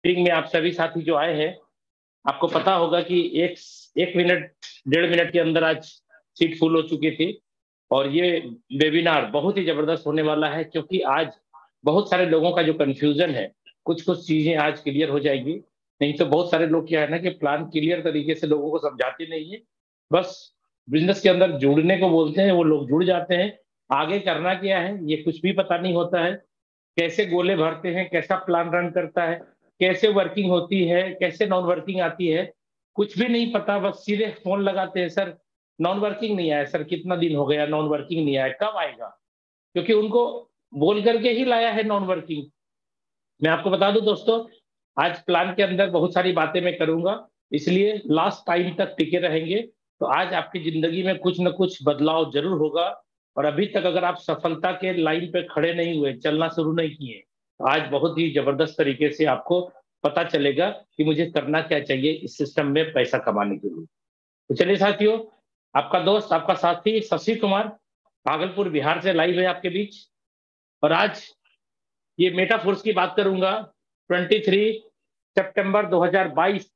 Meeting में आप सभी साथी जो आए हैं, आपको पता होगा कि एक मिनट 1.5 मिनट के अंदर आज सीट फुल हो चुकी थी। और ये वेबिनार बहुत ही जबरदस्त होने वाला है, क्योंकि आज बहुत सारे लोगों का जो कंफ्यूजन है, कुछ कुछ चीजें आज क्लियर हो जाएगी। नहीं तो बहुत सारे लोग क्या है ना कि प्लान क्लियर तरीके से लोगों को समझाते नहीं है, बस बिजनेस के अंदर जुड़ने को बोलते हैं, वो लोग जुड़ जाते हैं। आगे करना क्या है ये कुछ भी पता नहीं होता है, कैसे गोले भरते हैं, कैसा प्लान रन करता है, कैसे वर्किंग होती है, कैसे नॉन वर्किंग आती है, कुछ भी नहीं पता। बस सीधे फोन लगाते हैं, सर नॉन वर्किंग नहीं आया, सर कितना दिन हो गया नॉन वर्किंग नहीं आया, कब आएगा? क्योंकि उनको बोल करके ही लाया है नॉन वर्किंग। मैं आपको बता दूं दोस्तों, आज प्लान के अंदर बहुत सारी बातें मैं करूंगा, इसलिए लास्ट टाइम तक टिके रहेंगे। तो आज आपकी जिंदगी में कुछ न कुछ बदलाव जरूर होगा। और अभी तक अगर आप सफलता के लाइन पे खड़े नहीं हुए, चलना शुरू नहीं किए, तो आज बहुत ही जबरदस्त तरीके से आपको पता चलेगा कि मुझे करना क्या चाहिए इस सिस्टम में पैसा कमाने के लिए। तो चलिए साथियों, आपका दोस्त, आपका साथी शशि कुमार भागलपुर बिहार से लाइव है आपके बीच। और आज ये मेटाफोर्स की बात करूंगा। 23 सितंबर 2022,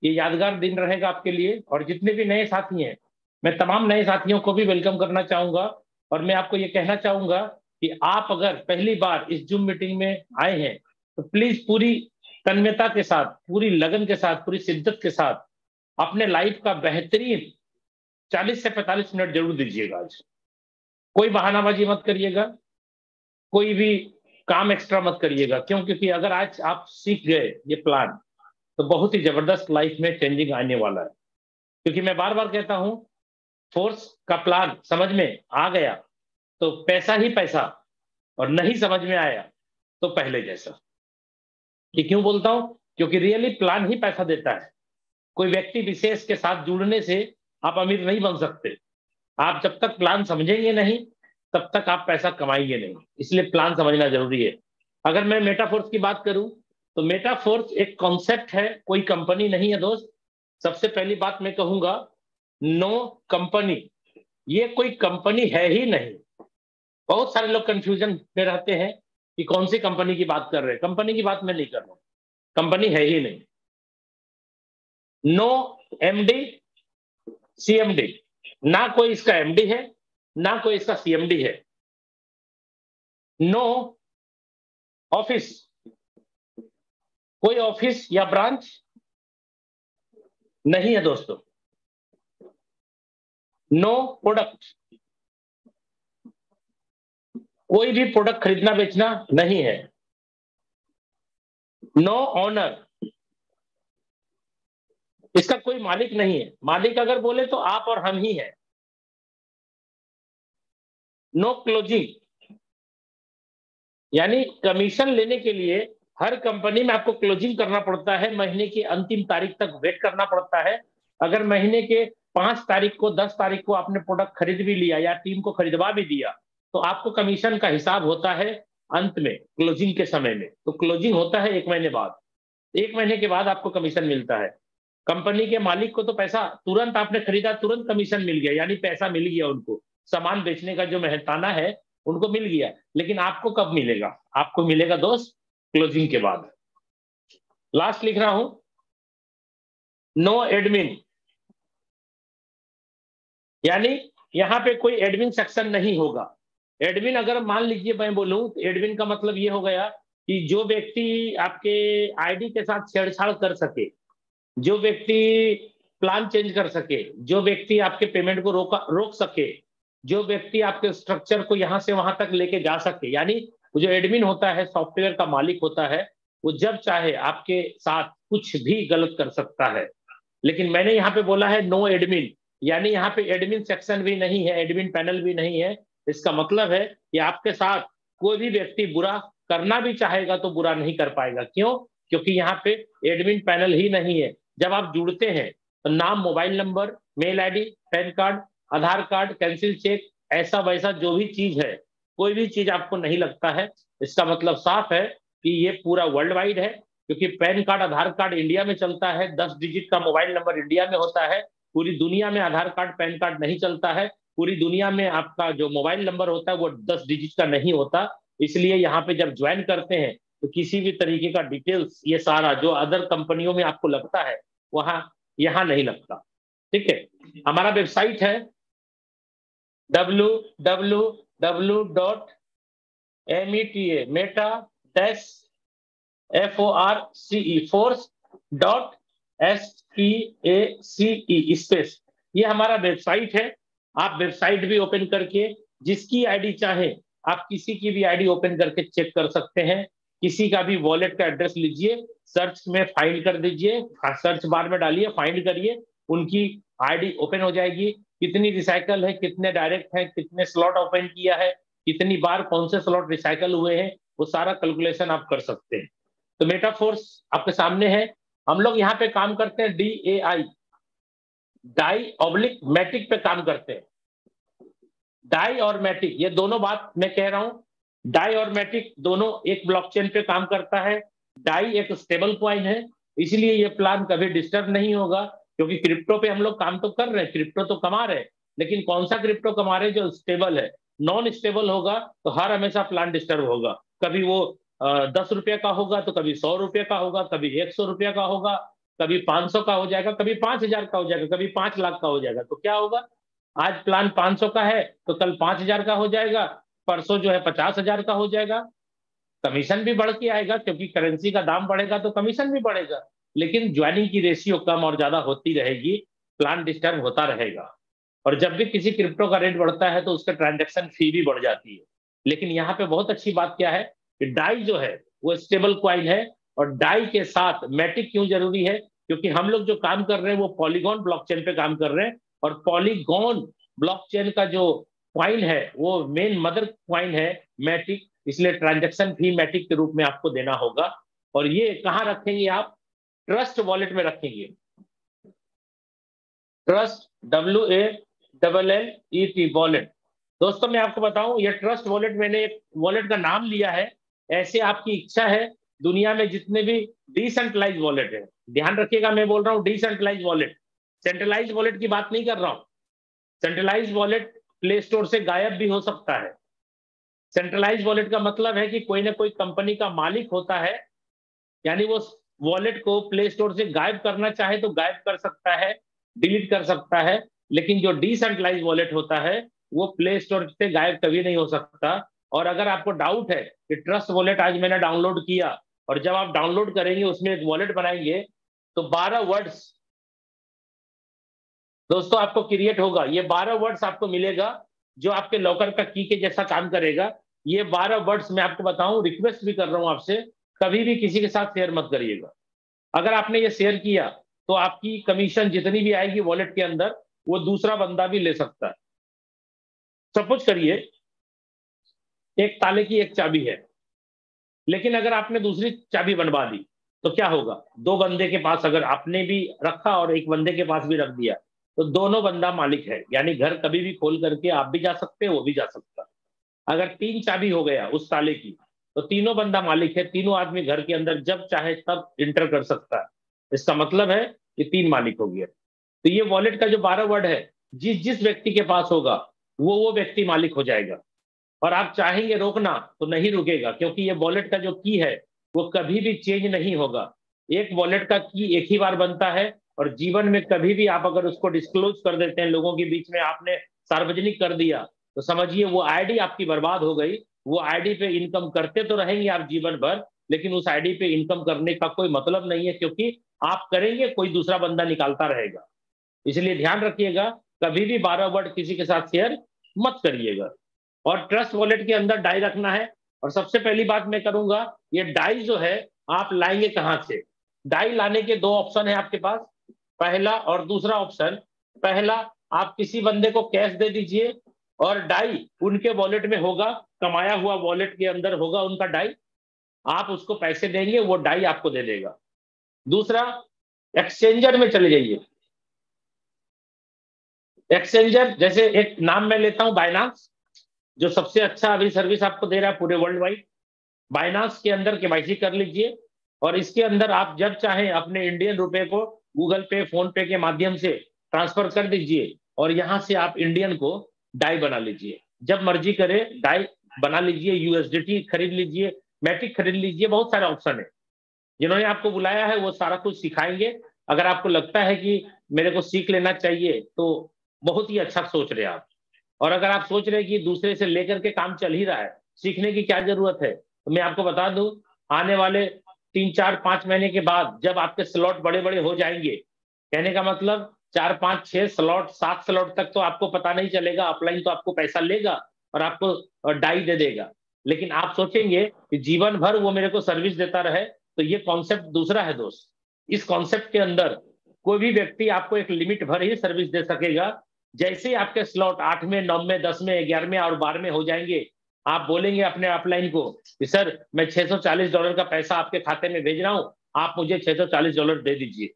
ये यादगार दिन रहेगा आपके लिए। और जितने भी नए साथी हैं, मैं तमाम नए साथियों को भी वेलकम करना चाहूंगा। और मैं आपको ये कहना चाहूंगा कि आप अगर पहली बार इस जूम मीटिंग में आए हैं, तो प्लीज पूरी तन्मयता के साथ, पूरी लगन के साथ, पूरी शिद्दत के साथ अपने लाइफ का बेहतरीन 40 से 45 मिनट जरूर दीजिएगा आज। कोई बहानाबाजी मत करिएगा, कोई भी काम एक्स्ट्रा मत करिएगा। क्यों? क्योंकि अगर आज आप सीख गए ये प्लान, तो बहुत ही जबरदस्त लाइफ में चेंजिंग आने वाला है। क्योंकि मैं बार बार कहता हूं, फोर्स का प्लान समझ में आ गया तो पैसा ही पैसा, और नहीं समझ में आया तो पहले जैसा। ये क्यों बोलता हूं? क्योंकि रियली प्लान ही पैसा देता है। कोई व्यक्ति विशेष के साथ जुड़ने से आप अमीर नहीं बन सकते। आप जब तक प्लान समझेंगे नहीं, तब तक आप पैसा कमाएंगे नहीं। इसलिए प्लान समझना जरूरी है। अगर मैं मेटाफोर्स की बात करूं, तो मेटाफोर्स एक कॉन्सेप्ट है, कोई कंपनी नहीं है दोस्त। सबसे पहली बात मैं कहूंगा, नो कंपनी, ये कोई कंपनी है ही नहीं। बहुत सारे लोग कंफ्यूजन में रहते हैं कि कौन सी कंपनी की बात कर रहे हैं। कंपनी की बात मैं नहीं कर रहा हूं, कंपनी है ही नहीं। नो एमडी सीएमडी, ना कोई इसका एमडी है, ना कोई इसका सीएमडी है। नो ऑफिस, कोई ऑफिस या ब्रांच नहीं है दोस्तों। नो प्रोडक्ट, कोई भी प्रोडक्ट खरीदना बेचना नहीं है। नो ऑनर, इसका कोई मालिक नहीं है। मालिक अगर बोले तो आप और हम ही हैं। नो क्लोजिंग, यानी कमीशन लेने के लिए हर कंपनी में आपको क्लोजिंग करना पड़ता है, महीने की अंतिम तारीख तक वेट करना पड़ता है। अगर महीने के 5 तारीख को, 10 तारीख को आपने प्रोडक्ट खरीद भी लिया या टीम को खरीदवा भी दिया, तो आपको कमीशन का हिसाब होता है अंत में, क्लोजिंग के समय में। तो क्लोजिंग होता है 1 महीने बाद। 1 महीने के बाद आपको कमीशन मिलता है। कंपनी के मालिक को तो पैसा तुरंत, आपने खरीदा तुरंत कमीशन मिल गया, यानी पैसा मिल गया उनको, सामान बेचने का जो मेहनताना है उनको मिल गया। लेकिन आपको कब मिलेगा? आपको मिलेगा दोस्त क्लोजिंग के बाद। लास्ट लिख रहा हूं, नो एडमिन, यानी यहां पे कोई एडमिन सेक्शन नहीं होगा। एडमिन अगर मान लीजिए मैं बोलूं, तो एडमिन का मतलब ये हो गया कि जो व्यक्ति आपके आईडी के साथ छेड़छाड़ कर सके, जो व्यक्ति प्लान चेंज कर सके, जो व्यक्ति आपके पेमेंट को रोक सके, जो व्यक्ति आपके स्ट्रक्चर को यहां से वहां तक लेके जा सके, यानी वो जो एडमिन होता है, सॉफ्टवेयर का मालिक होता है, वो जब चाहे आपके साथ कुछ भी गलत कर सकता है। लेकिन मैंने यहाँ पे बोला है नो एडमिन, यानी यहाँ पे एडमिन सेक्शन भी नहीं है, एडमिन पैनल भी नहीं है। इसका मतलब है कि आपके साथ कोई भी व्यक्ति बुरा करना भी चाहेगा तो बुरा नहीं कर पाएगा। क्यों? क्योंकि यहाँ पे एडमिन पैनल ही नहीं है। जब आप जुड़ते हैं तो नाम, mobile number, mail ID, PAN card, Aadhaar card, cancel cheque, ऐसा वैसा जो भी चीज है, कोई भी चीज आपको नहीं लगता है। इसका मतलब साफ है कि ये पूरा वर्ल्ड वाइड है। क्योंकि pan card, Aadhaar card India में चलता है, 10 डिजिट का मोबाइल नंबर इंडिया में होता है। पूरी दुनिया में आधार कार्ड, पैन कार्ड नहीं चलता है। पूरी दुनिया में आपका जो मोबाइल नंबर होता है वो 10 डिजिट का नहीं होता। इसलिए यहाँ पे जब ज्वाइन करते हैं तो किसी भी तरीके का डिटेल्स ये सारा जो अदर कंपनियों में आपको लगता है वहां यहाँ नहीं लगता। ठीक है, हमारा वेबसाइट है www.meta-force.space स्पेस, ये हमारा वेबसाइट है। आप वेबसाइट भी ओपन करके जिसकी आईडी चाहे आप किसी की भी आईडी ओपन करके चेक कर सकते हैं। किसी का भी वॉलेट का एड्रेस लीजिए, सर्च में फाइंड कर दीजिए, सर्च बार में डालिए, फाइंड करिए, उनकी आईडी ओपन हो जाएगी। कितनी रिसाइकल है, कितने डायरेक्ट है, कितने स्लॉट ओपन किया है, कितनी बार कौन से स्लॉट रिसाइकल हुए हैं, वो सारा कैलकुलेशन आप कर सकते हैं। तो मेटाफोर्स आपके सामने है। हम लोग यहाँ पे काम करते हैं DAI, डाई ऑब्लिक मैटिक पे काम करते हैं। डाई और मैटिक ये दोनों बात मैं कह रहा हूं, डाई और मैटिक दोनों एक ब्लॉकचेन पे काम करता है। डाई एक स्टेबल कॉइन है, इसलिए ये प्लान कभी डिस्टर्ब नहीं होगा, क्योंकि क्रिप्टो पे हम लोग काम तो कर रहे हैं, क्रिप्टो तो कमा रहे हैं, लेकिन कौन सा क्रिप्टो कमा रहे हैं जो स्टेबल है। नॉन स्टेबल होगा तो हर हमेशा प्लान डिस्टर्ब होगा। कभी वो 10 रुपये का होगा तो कभी 100 रुपये का होगा, कभी 100 रुपये का होगा, कभी 500 का हो जाएगा, कभी 5,000 का हो जाएगा, कभी 5 लाख का हो जाएगा। तो क्या होगा, आज प्लान 500 का है तो कल 5,000 का हो जाएगा, परसों जो है 50,000 का हो जाएगा। कमीशन भी बढ़ के आएगा, क्योंकि करेंसी का दाम बढ़ेगा तो कमीशन भी बढ़ेगा, लेकिन ज्वाइनिंग की रेशियो कम और ज्यादा होती रहेगी, प्लान डिस्टर्ब होता रहेगा। और जब भी किसी क्रिप्टो का रेट बढ़ता है तो उसका ट्रांजेक्शन फी भी बढ़ जाती है। लेकिन यहाँ पे बहुत अच्छी बात क्या है कि डाई जो है वो स्टेबल क्वाइन है। और डाई के साथ मैटिक क्यों जरूरी है, क्योंकि हम लोग जो काम कर रहे हैं वो पॉलीगॉन ब्लॉकचेन पे काम कर रहे हैं, और पॉलीगॉन ब्लॉकचेन का जो क्वाइन है वो मेन मदर क्वाइन है मैटिक, इसलिए ट्रांजैक्शन फी मैटिक के रूप में आपको देना होगा। और ये कहाँ रखेंगे आप, ट्रस्ट वॉलेट में रखेंगे। Trust WALLET wallet. दोस्तों मैं आपको बताऊं, ये ट्रस्ट वॉलेट मैंने एक वॉलेट का नाम लिया है, ऐसे आपकी इच्छा है। दुनिया में जितने भी डिसेंट्रलाइज वॉलेट है, ध्यान रखिएगा मैं बोल रहा हूं डिसेंट्रलाइज वॉलेट, सेंट्रलाइज वॉलेट की बात नहीं कर रहा हूं। सेंट्रलाइज वॉलेट प्ले स्टोर से गायब भी हो सकता है। सेंट्रलाइज वॉलेट का मतलब है कि कोई ना कोई कंपनी का मालिक होता है, यानी वो वॉलेट को प्ले स्टोर से गायब करना चाहे तो गायब कर सकता है, डिलीट कर सकता है। लेकिन जो डिसेंट्रलाइज वॉलेट होता है वो प्ले स्टोर से गायब कभी नहीं हो सकता। और अगर आपको डाउट है कि ट्रस्ट वॉलेट आज मैंने डाउनलोड किया, और जब आप डाउनलोड करेंगे उसमें एक वॉलेट बनाएंगे तो 12 वर्ड्स दोस्तों आपको क्रिएट होगा। ये 12 वर्ड्स आपको मिलेगा जो आपके लॉकर का की के जैसा काम करेगा। ये 12 वर्ड्स मैं आपको बताऊं, रिक्वेस्ट भी कर रहा हूं आपसे, कभी भी किसी के साथ शेयर मत करिएगा। अगर आपने ये शेयर किया तो आपकी कमीशन जितनी भी आएगी वॉलेट के अंदर वो दूसरा बंदा भी ले सकता है। सपोज करिए एक ताले की एक चाबी है, लेकिन अगर आपने दूसरी चाबी बनवा दी तो क्या होगा, दो बंदे के पास अगर आपने भी रखा और एक बंदे के पास भी रख दिया तो दोनों बंदा मालिक है, यानी घर कभी भी खोल करके आप भी जा सकते हैं, वो भी जा सकता है। अगर 3 चाबी हो गया उस ताले की तो तीनों बंदा मालिक है, तीनों आदमी घर के अंदर जब चाहे तब इंटर कर सकता है। इसका मतलब है कि 3 मालिक हो गया। तो ये वॉलेट का जो 12 वर्ड है, जिस जिस व्यक्ति के पास होगा वो व्यक्ति मालिक हो जाएगा। और आप चाहेंगे रोकना तो नहीं रुकेगा, क्योंकि ये वॉलेट का जो की है वो कभी भी चेंज नहीं होगा। एक वॉलेट का की एक ही बार बनता है, और जीवन में कभी भी आप अगर उसको डिस्क्लोज कर देते हैं, लोगों के बीच में आपने सार्वजनिक कर दिया, तो समझिए वो आईडी आपकी बर्बाद हो गई। वो आईडी पे इनकम करते तो रहेंगे आप जीवन भर, लेकिन उस आईडी पे इनकम करने का कोई मतलब नहीं है, क्योंकि आप करेंगे कोई दूसरा बंदा निकालता रहेगा। इसलिए ध्यान रखिएगा, कभी भी 12 वर्ड किसी के साथ शेयर मत करिएगा। और ट्रस्ट वॉलेट के अंदर डाई रखना है। और सबसे पहली बात मैं करूंगा, ये डाई जो है आप लाएंगे कहां से। डाई लाने के 2 ऑप्शन है आपके पास, पहला और दूसरा ऑप्शन। पहला, आप किसी बंदे को कैश दे दीजिए और डाई उनके वॉलेट में होगा, कमाया हुआ वॉलेट के अंदर होगा उनका डाई, आप उसको पैसे देंगे वो डाई आपको दे देगा। दूसरा, एक्सचेंजर में चले जाइए। एक्सचेंजर जैसे एक नाम मैं लेता हूं बाइनांस, जो सबसे अच्छा अभी सर्विस आपको दे रहा है पूरे वर्ल्ड वाइड। बाइनांस के अंदर केवाईसी कर लीजिए, और इसके अंदर आप जब चाहें अपने इंडियन रुपए को गूगल पे, फोन पे के माध्यम से ट्रांसफर कर दीजिए, और यहां से आप इंडियन को डाई बना लीजिए। जब मर्जी करे डाई बना लीजिए, USDT खरीद लीजिए, मैटिक खरीद लीजिए, बहुत सारे ऑप्शन है। जिन्होंने आपको बुलाया है वो सारा कुछ सिखाएंगे। अगर आपको लगता है कि मेरे को सीख लेना चाहिए तो बहुत ही अच्छा सोच रहे हैं आप। और अगर आप सोच रहे हैं कि दूसरे से लेकर के काम चल ही रहा है, सीखने की क्या जरूरत है, तो मैं आपको बता दूं, आने वाले 3 4 5 महीने के बाद जब आपके स्लॉट बड़े बड़े हो जाएंगे, कहने का मतलब 4 5 6 स्लॉट 7 स्लॉट तक तो आपको पता नहीं चलेगा, अपलाइन तो आपको पैसा लेगा और आपको डाई दे देगा। लेकिन आप सोचेंगे कि जीवन भर वो मेरे को सर्विस देता रहे, तो ये कॉन्सेप्ट दूसरा है दोस्त। इस कॉन्सेप्ट के अंदर कोई भी व्यक्ति आपको एक लिमिट भर ही सर्विस दे सकेगा। जैसे ही आपके स्लॉट 8वें 9वें 10वें 11वें और 12वें हो जाएंगे, आप बोलेंगे अपने अपलाइन को कि सर मैं $640 का पैसा आपके खाते में भेज रहा हूं, आप मुझे $640 दे दीजिए।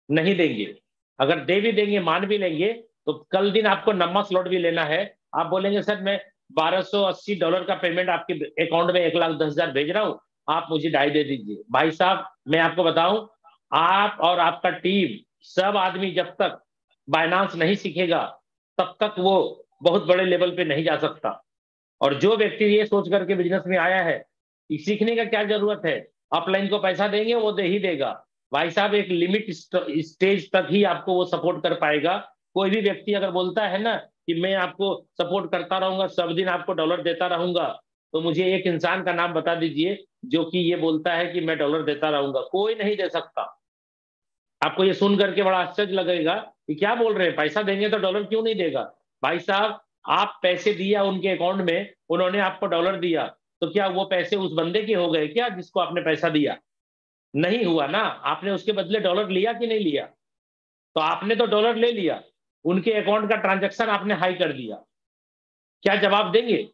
नहीं देंगे। अगर दे भी देंगे, मान भी लेंगे, तो कल दिन आपको नम्मा स्लॉट भी लेना है, आप बोलेंगे सर मैं $1280 का पेमेंट आपके अकाउंट में 1,10,000 भेज रहा हूं, आप मुझे डाई दे दीजिए। भाई साहब मैं आपको बताऊं, आप और आपका टीम सब आदमी जब तक बाइनांस नहीं सीखेगा तब तक वो बहुत बड़े लेवल पे नहीं जा सकता। और जो व्यक्ति ये सोच करके बिजनेस में आया है कि सीखने का क्या जरूरत है, अपलाइन को पैसा देंगे वो दे ही देगा। भाई साहब एक लिमिट स्टेज तक ही आपको वो सपोर्ट कर पाएगा। कोई भी व्यक्ति अगर बोलता है ना कि मैं आपको सपोर्ट करता रहूंगा, सब दिन आपको डॉलर देता रहूंगा, तो मुझे एक इंसान का नाम बता दीजिए जो कि ये बोलता है कि मैं डॉलर देता रहूंगा। कोई नहीं दे सकता। आपको ये सुन करके बड़ा आश्चर्य लगेगा कि क्या बोल रहे हैं, पैसा देंगे तो डॉलर क्यों नहीं देगा। भाई साहब आप पैसे दिया उनके अकाउंट में, उन्होंने आपको डॉलर दिया, तो क्या वो पैसे उस बंदे के हो गए क्या जिसको आपने पैसा दिया? नहीं हुआ ना। आपने उसके बदले डॉलर लिया कि नहीं लिया? तो आपने तो डॉलर ले लिया, उनके अकाउंट का ट्रांजैक्शन आपने हाई कर दिया। क्या जवाब देंगे?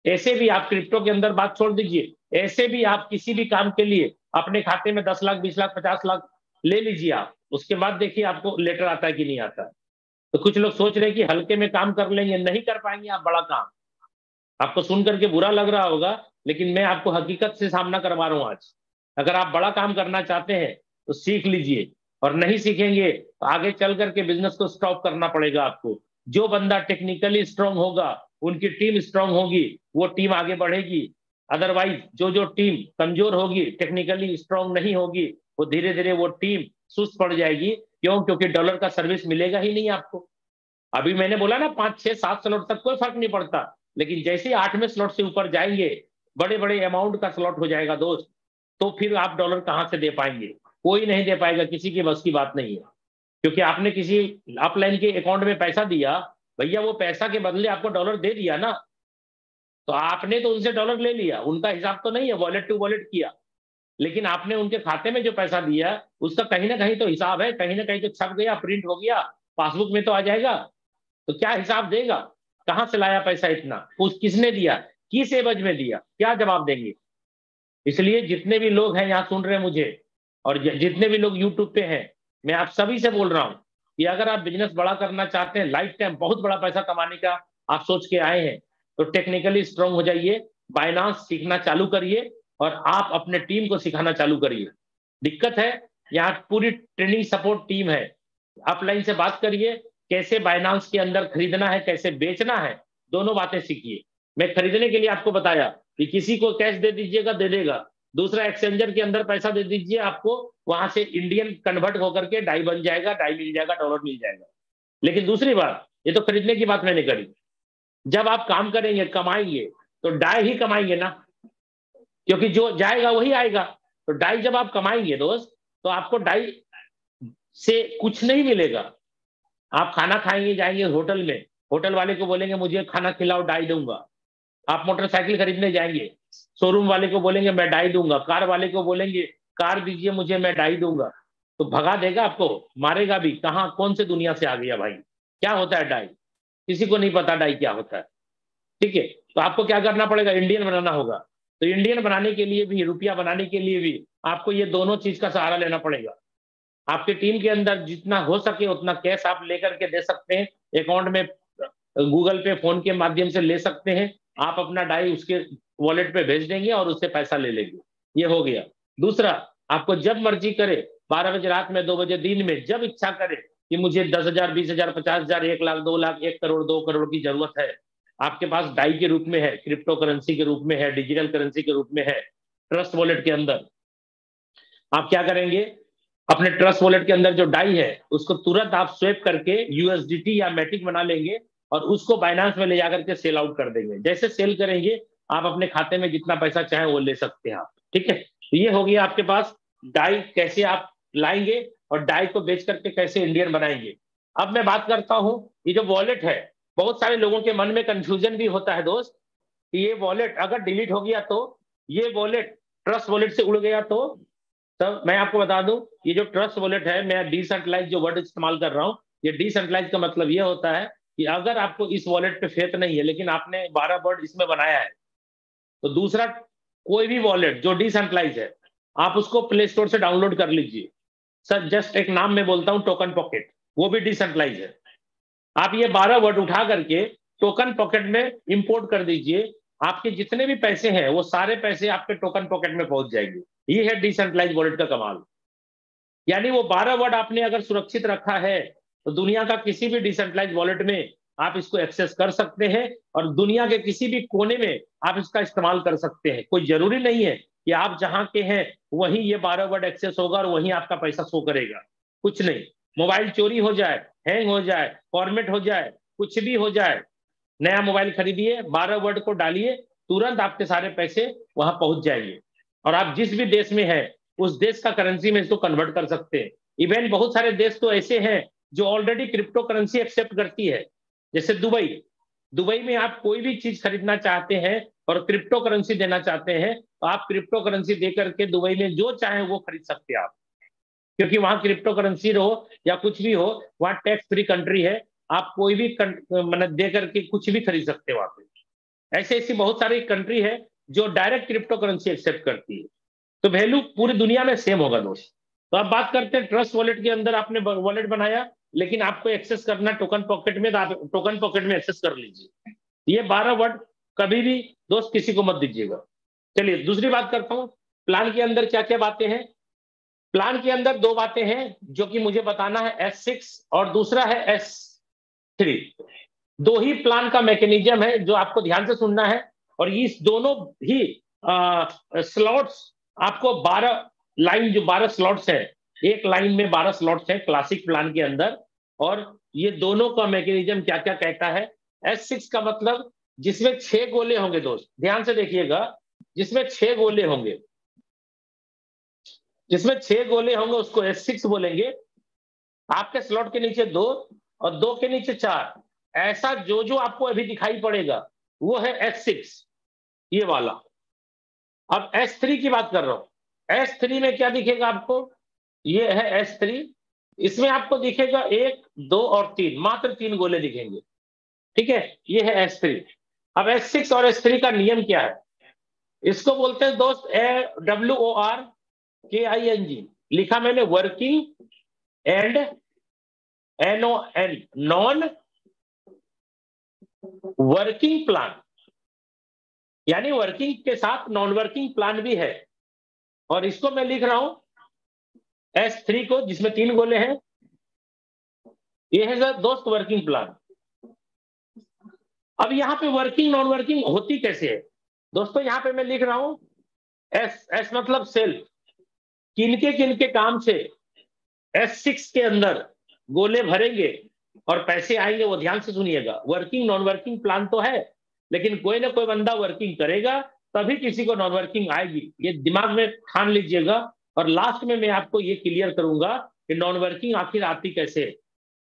ऐसे भी आप क्रिप्टो के अंदर बात छोड़ दीजिए, ऐसे भी आप किसी भी काम के लिए अपने खाते में 10 लाख 20 लाख 50 लाख ले लीजिए आप, उसके बाद देखिए आपको लेटर आता है कि नहीं आता है। तो कुछ लोग सोच रहे हैं कि हल्के में काम कर लेंगे, नहीं कर पाएंगे आप बड़ा काम। आपको सुन करके बुरा लग रहा होगा, लेकिन मैं आपको हकीकत से सामना करवा रहा हूं आज। अगर आप बड़ा काम करना चाहते हैं तो सीख लीजिए, और नहीं सीखेंगे तो आगे चल करके बिजनेस को स्टॉप करना पड़ेगा आपको। जो बंदा टेक्निकली स्ट्रांग होगा, उनकी टीम स्ट्रांग होगी, वो टीम आगे बढ़ेगी। अदरवाइज जो जो टीम कमजोर होगी, टेक्निकली स्ट्रांग नहीं होगी, वो धीरे धीरे वो टीम सुस्त पड़ जाएगी। क्यों? क्योंकि डॉलर का सर्विस मिलेगा ही नहीं आपको। अभी मैंने बोला ना 5 6 7 स्लॉट तक कोई फर्क नहीं पड़ता, लेकिन जैसे ही 8वें स्लॉट से ऊपर जाएंगे, बड़े बड़े अमाउंट का स्लॉट हो जाएगा दोस्त, तो फिर आप डॉलर कहां से दे पाएंगे? कोई नहीं दे पाएगा, किसी की बस की बात नहीं है। क्योंकि आपने किसी अपलाइन के अकाउंट में पैसा दिया, भैया वो पैसा के बदले आपको डॉलर दे दिया ना, तो आपने तो उनसे डॉलर ले लिया, उनका हिसाब तो नहीं है, वॉलेट टू वॉलेट किया, लेकिन आपने उनके खाते में जो पैसा दिया उसका कहीं ना कहीं तो हिसाब है, कहीं ना कहीं तो छप गया, प्रिंट हो गया, पासबुक में तो आ जाएगा। तो क्या हिसाब देगा? कहां से लाया पैसा इतना, उस किसने दिया, किस एवज में दिया, क्या जवाब देंगे? इसलिए जितने भी लोग हैं यहाँ सुन रहे हैं मुझे, और जितने भी लोग यूट्यूब पे हैं, मैं आप सभी से बोल रहा हूं कि अगर आप बिजनेस बड़ा करना चाहते हैं, लाइफ टाइम बहुत बड़ा पैसा कमाने का आप सोच के आए हैं, तो टेक्निकली स्ट्रांग हो जाइए, बाइनांस सीखना चालू करिए, और आप अपने टीम को सिखाना चालू करिए। दिक्कत है, यहाँ पूरी ट्रेनिंग सपोर्ट टीम है। अपलाइन से बात करिए, कैसे बाइनांस के अंदर खरीदना है, कैसे बेचना है, दोनों बातें सीखिए। मैं खरीदने के लिए आपको बताया कि किसी को कैश दे दीजिएगा, दे देगा। दूसरा, एक्सचेंजर के अंदर पैसा दे दीजिए, आपको वहां से इंडियन कन्वर्ट होकर के डाई बन जाएगा, डाई मिल जाएगा, डॉलर मिल जाएगा। लेकिन दूसरी बात, ये तो खरीदने की बात मैंने करी, जब आप काम करेंगे कमाएंगे तो डाई ही कमाएंगे ना, क्योंकि जो जाएगा वही आएगा। तो डाई जब आप कमाएंगे दोस्त, तो आपको डाई से कुछ नहीं मिलेगा। आप खाना खाएंगे, जाएंगे होटल में, होटल वाले को बोलेंगे मुझे खाना खिलाओ, डाई दूंगा। आप मोटरसाइकिल खरीदने जाएंगे, शोरूम वाले को बोलेंगे मैं डाई दूंगा, कार वाले को बोलेंगे कार दीजिए मुझे, मैं डाई दूंगा। तो भगा देगा आपको, मारेगा भी। कहाँ कौन से दुनिया से आ गया भाई? क्या होता है डाई? किसी को नहीं पता डाई क्या होता है। ठीक है, तो आपको क्या करना पड़ेगा? इंडियन बनाना होगा। तो इंडियन बनाने के लिए भी, रुपया बनाने के लिए भी आपको ये दोनों चीज का सहारा लेना पड़ेगा। आपकी टीम के अंदर जितना हो सके उतना कैश आप लेकर के दे सकते हैं, अकाउंट में गूगल पे फोन के माध्यम से ले सकते हैं। आप अपना डाई उसके वॉलेट पे भेज देंगे और उससे पैसा ले लेंगे। ये हो गया। दूसरा, आपको जब मर्जी करे, 12 बजे रात में, 2 बजे दिन में, जब इच्छा करे कि मुझे 10,000 20,000 50,000 1 लाख 2 लाख 1 करोड़ 2 करोड़ की जरूरत है, आपके पास डाई के रूप में है, क्रिप्टो करेंसी के रूप में है, डिजिटल करेंसी के रूप में है। ट्रस्ट वॉलेट के अंदर आप क्या करेंगे, अपने ट्रस्ट वॉलेट के अंदर जो डाई है उसको तुरंत आप स्वेप करके यूएसडीटी या मैटिक बना लेंगे और उसको बाइनांस में ले जाकर के सेल आउट कर देंगे। जैसे सेल करेंगे आप अपने खाते में जितना पैसा चाहे वो ले सकते हैं आप। ठीक है, तो ये हो गया आपके पास डाई कैसे आप लाएंगे और डाई को बेच करके कैसे इंडियन बनाएंगे। अब मैं बात करता हूं, ये जो वॉलेट है, बहुत सारे लोगों के मन में कंफ्यूजन भी होता है दोस्त कि ये वॉलेट अगर डिलीट हो गया तो, ये वॉलेट ट्रस्ट वॉलेट से उड़ गया तो। तब मैं आपको बता दूं, ये जो ट्रस्ट वॉलेट है, मैं डिसेंट्रलाइज जो वर्ड इस्तेमाल कर रहा हूं, ये डिसेंट्रलाइज का मतलब ये होता है कि अगर आपको इस वॉलेट पे फेथ नहीं है लेकिन आपने 12 वर्ड इसमें बनाया है, तो दूसरा कोई भी वॉलेट जो डिसेंट्रलाइज है आप उसको प्ले स्टोर से डाउनलोड कर लीजिए। सर जस्ट एक नाम में बोलता हूं, टोकन पॉकेट, वो भी डिसेंट्रलाइज है। आप ये 12 वर्ड उठा करके टोकन पॉकेट में इंपोर्ट कर दीजिए, आपके जितने भी पैसे हैं वो सारे पैसे आपके टोकन पॉकेट में पहुंच जाएंगे। ये है डिसेंट्रलाइज वॉलेट का कमाल। यानी वो 12 वर्ड आपने अगर सुरक्षित रखा है तो दुनिया का किसी भी डिसेंट्रलाइज वॉलेट में आप इसको एक्सेस कर सकते हैं और दुनिया के किसी भी कोने में आप इसका इस्तेमाल कर सकते हैं। कोई जरूरी नहीं है कि आप जहां के हैं वहीं ये 12 वर्ड एक्सेस होगा और वहीं आपका पैसा शो करेगा। कुछ नहीं, मोबाइल चोरी हो जाए, हैंग हो जाए, फॉर्मेट हो जाए, कुछ भी हो जाए, नया मोबाइल खरीदिए, 12 वर्ड को डालिए, तुरंत आपके सारे पैसे वहां पहुंच जाएंगे और आप जिस भी देश में हैं उस देश का करेंसी में इसको कन्वर्ट कर सकते हैं। इवन बहुत सारे देश तो ऐसे हैं जो ऑलरेडी क्रिप्टो करेंसी एक्सेप्ट करती है, जैसे दुबई। दुबई में आप कोई भी चीज खरीदना चाहते हैं और क्रिप्टो करेंसी देना चाहते हैं तो आप क्रिप्टो करेंसी देकर के दुबई में जो चाहे वो खरीद सकते हैं आप, क्योंकि वहां क्रिप्टो करेंसी हो या कुछ भी हो, वहां टैक्स फ्री कंट्री है, आप कोई भी मतलब दे करके कुछ भी खरीद सकते हो वहां पे। ऐसे ऐसी बहुत सारी कंट्री है जो डायरेक्ट क्रिप्टो करेंसी एक्सेप्ट करती है, तो वैल्यू पूरी दुनिया में सेम होगा दोस्त। तो अब बात करते हैं ट्रस्ट वॉलेट के अंदर आपने वॉलेट बनाया लेकिन आपको एक्सेस करना टोकन पॉकेट में, तो आप टोकन पॉकेट में एक्सेस कर लीजिए। ये 12 वर्ड कभी भी दोस्त किसी को मत दीजिएगा। चलिए दूसरी बात करता हूं, प्लान के अंदर क्या क्या बातें हैं। प्लान के अंदर दो बातें हैं जो कि मुझे बताना है, S6 और दूसरा है S3। दो ही प्लान का मैकेनिज्म है जो आपको ध्यान से सुनना है और इस दोनों ही स्लॉट्स आपको 12 लाइन, जो 12 स्लॉट्स है, एक लाइन में 12 स्लॉट्स है क्लासिक प्लान के अंदर। और ये दोनों का मैकेनिज्म क्या क्या कहता है। S6 का मतलब जिसमें 6 गोले होंगे दोस्त, ध्यान से देखिएगा, जिसमें 6 गोले होंगे, जिसमें 6 गोले होंगे उसको S6 बोलेंगे। आपके स्लॉट के नीचे 2 और 2 के नीचे 4, ऐसा जो जो आपको अभी दिखाई पड़ेगा वो है S6, ये वाला। अब S3 की बात कर रहा हूं। S3 में क्या दिखेगा आपको, ये है S3, इसमें आपको दिखेगा 1, 2 और 3, मात्र 3 गोले दिखेंगे। ठीक है, ये है S3। अब S6 और S3 का नियम क्या है, इसको बोलते हैं दोस्त WORKING, लिखा मैंने working and NON, non working plan, यानी वर्किंग के साथ नॉन वर्किंग प्लान भी है। और इसको मैं लिख रहा हूं S3 को, जिसमें 3 गोले हैं, ये है दोस्त वर्किंग प्लान। अब यहां पे वर्किंग नॉन वर्किंग होती कैसे है दोस्तों, यहां पे मैं लिख रहा हूं S मतलब सेल्फ, किनके काम से S6 के अंदर गोले भरेंगे और पैसे आएंगे, वो ध्यान से सुनिएगा। वर्किंग नॉन वर्किंग प्लान तो है लेकिन कोई ना कोई बंदा वर्किंग करेगा तभी किसी को नॉन वर्किंग आएगी, ये दिमाग में ठान लीजिएगा। और लास्ट में मैं आपको ये क्लियर करूंगा कि नॉन वर्किंग आखिर आती कैसे।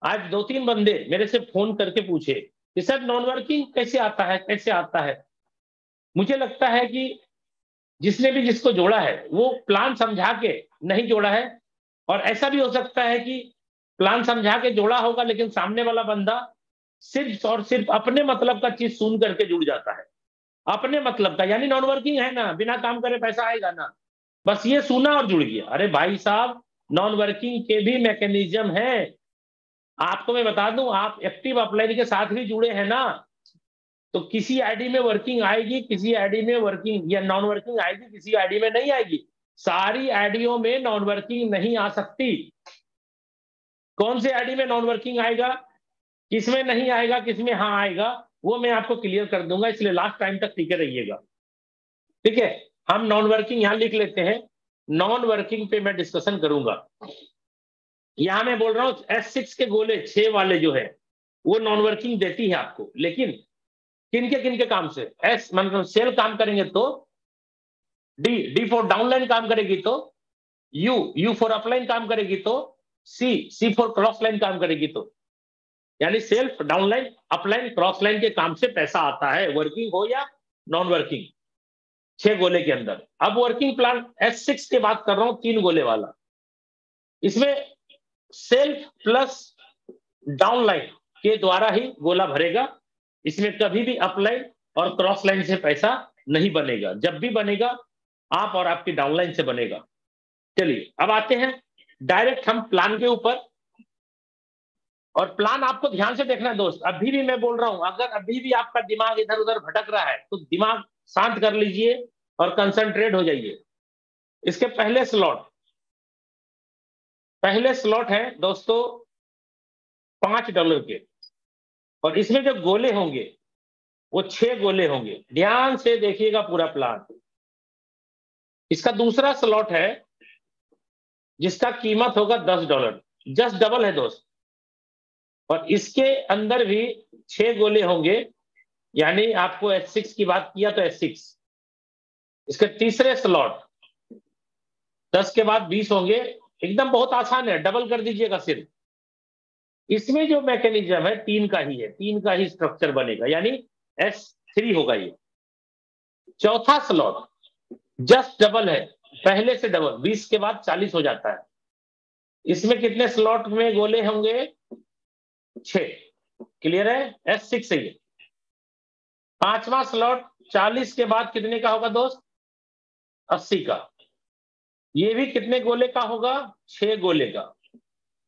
आज 2-3 बंदे मेरे से फोन करके पूछे कि सर नॉन वर्किंग कैसे आता है, कैसे आता है। मुझे लगता है कि जिसने भी जिसको जोड़ा है वो प्लान समझा के नहीं जोड़ा है, और ऐसा भी हो सकता है कि प्लान समझा के जोड़ा होगा लेकिन सामने वाला बंदा सिर्फ और सिर्फ अपने मतलब का चीज सुन करके जुड़ जाता है, अपने मतलब का, यानी नॉन वर्किंग है ना, बिना काम करे पैसा आएगा ना, बस ये सुना और जुड़ गया। अरे भाई साहब, नॉन वर्किंग के भी मैकेनिज्म है। आपको मैं बता दूं, आप एक्टिव अपलाइन के साथ भी जुड़े हैं ना, तो किसी आईडी में वर्किंग आएगी, किसी आईडी में वर्किंग या नॉन वर्किंग आएगी, किसी आईडी में नहीं आएगी। सारी आईडियों में नॉन वर्किंग नहीं आ सकती। कौन से आईडी में नॉन वर्किंग आएगा, किसमें नहीं आएगा, किसमें हाँ आएगा, वो मैं आपको क्लियर कर दूंगा, इसलिए लास्ट टाइम तक टिके रहिएगा। ठीक है, हम नॉन वर्किंग यहां लिख लेते हैं, नॉन वर्किंग पे मैं डिस्कशन करूंगा। यहां मैं बोल रहा हूं S6 के गोले 6 वाले जो है वो नॉन वर्किंग देती है आपको, लेकिन किन के काम से? एस मतलब सेल काम करेंगे तो डी फॉर डाउनलाइन काम करेगी तो यू फॉर अपलाइन काम करेगी तो सी फॉर क्रॉस लाइन काम करेगी तो, यानी self downline upline cross line के काम से पैसा आता है, वर्किंग हो या नॉन वर्किंग, 6 गोले के अंदर। अब वर्किंग प्लान S6 की बात कर रहा हूं, 3 गोले वाला। इसमें सेल्फ प्लस डाउनलाइन के द्वारा ही गोला भरेगा, इसमें कभी भी अपलाइन और क्रॉस लाइन से पैसा नहीं बनेगा, जब भी बनेगा आप और आपकी डाउनलाइन से बनेगा। चलिए अब आते हैं डायरेक्ट हम प्लान के ऊपर। और प्लान आपको ध्यान से देखना है दोस्त, अभी भी मैं बोल रहा हूं, अगर अभी भी आपका दिमाग इधर उधर भटक रहा है तो दिमाग शांत कर लीजिए और कंसंट्रेट हो जाइए। इसके पहले स्लॉट है दोस्तों $5 के, और इसमें जो गोले होंगे वो 6 गोले होंगे। ध्यान से देखिएगा पूरा प्लान। इसका दूसरा स्लॉट है जिसका कीमत होगा $10, जस्ट डबल है दोस्त, और इसके अंदर भी 6 गोले होंगे, यानी आपको S6 की बात किया तो S6। इसके तीसरे स्लॉट 10 के बाद 20 होंगे, एकदम बहुत आसान है, डबल कर दीजिएगा सिर्फ। इसमें जो मैकेनिज्म है 3 का ही है, 3 का ही स्ट्रक्चर बनेगा, यानी S3 होगा ये। चौथा स्लॉट जस्ट डबल है, पहले से डबल, 20 के बाद 40 हो जाता है। इसमें कितने स्लॉट में गोले होंगे? 6। क्लियर है? S6 है ये। पांचवा स्लॉट 40 के बाद कितने का होगा दोस्त? 80 का। ये भी कितने गोले का होगा? 6 गोले का,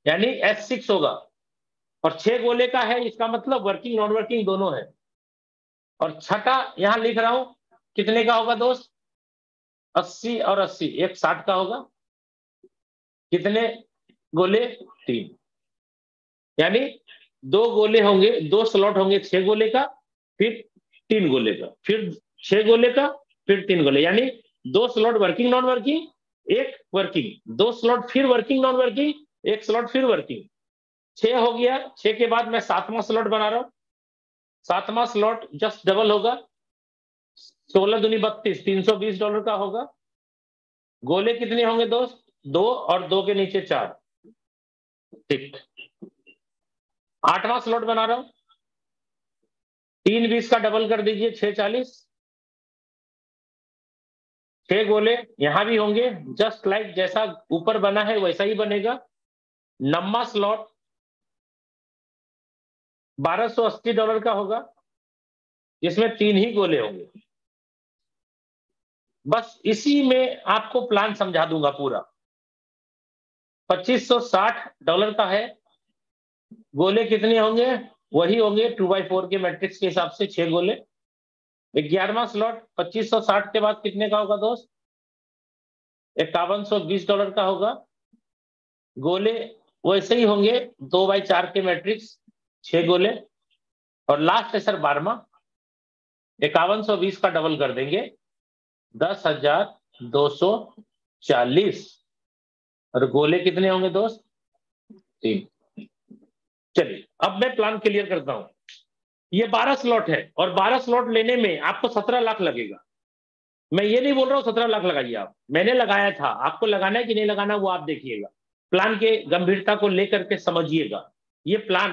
यानी S6 होगा, और 6 गोले का है, इसका मतलब वर्किंग नॉन वर्किंग दोनों है। और छठा यहां लिख रहा हूं, कितने का होगा दोस्त? 80 और 80, एक 60 का होगा। कितने गोले? 3, यानी 2 गोले होंगे, 2 स्लॉट होंगे 6 गोले का, फिर 3 गोले का, फिर 6 गोले का, फिर 3 गोले, यानी 2 स्लॉट वर्किंग नॉन वर्किंग, एक वर्किंग, 2 स्लॉट फिर वर्किंग नॉन वर्किंग, एक स्लॉट फिर वर्किंग। 6 हो गया। 6 के बाद मैं 7वां स्लॉट बना रहा हूं। 7वां स्लॉट जस्ट डबल होगा, 16 दूनी 32, $320 का होगा। गोले कितने होंगे दोस्त? 2, और 2 के नीचे 4। ठीक। 8वां स्लॉट बना रहा हूं, 3 20 का डबल कर दीजिए, 6 40। 6 गोले यहां भी होंगे, जस्ट लाइक जैसा ऊपर बना है वैसा ही बनेगा। 9वां स्लॉट $1280 का होगा, जिसमें 3 ही गोले होंगे। बस इसी में आपको प्लान समझा दूंगा पूरा। $2560 का है। गोले कितने होंगे? वही होंगे 2x4 के मैट्रिक्स के हिसाब से 6 गोले। 11वां स्लॉट 2560 के बाद कितने का होगा दोस्त? $5120 का होगा। गोले वैसे ही होंगे 2x4 के मैट्रिक्स, 6 गोले। और लास्ट है सर 12वां, 5120 का डबल कर देंगे, 10,240। और गोले कितने होंगे दोस्त? 3। चलिए अब मैं प्लान क्लियर करता हूं। ये 12 स्लॉट है, और 12 स्लॉट लेने में आपको 17 लाख लगेगा। मैं ये नहीं बोल रहा हूं 17 लाख लगाइए आप, मैंने लगाया था, आपको लगाना है कि नहीं लगाना वो आप देखिएगा। प्लान के गंभीरता को लेकर के समझिएगा। ये प्लान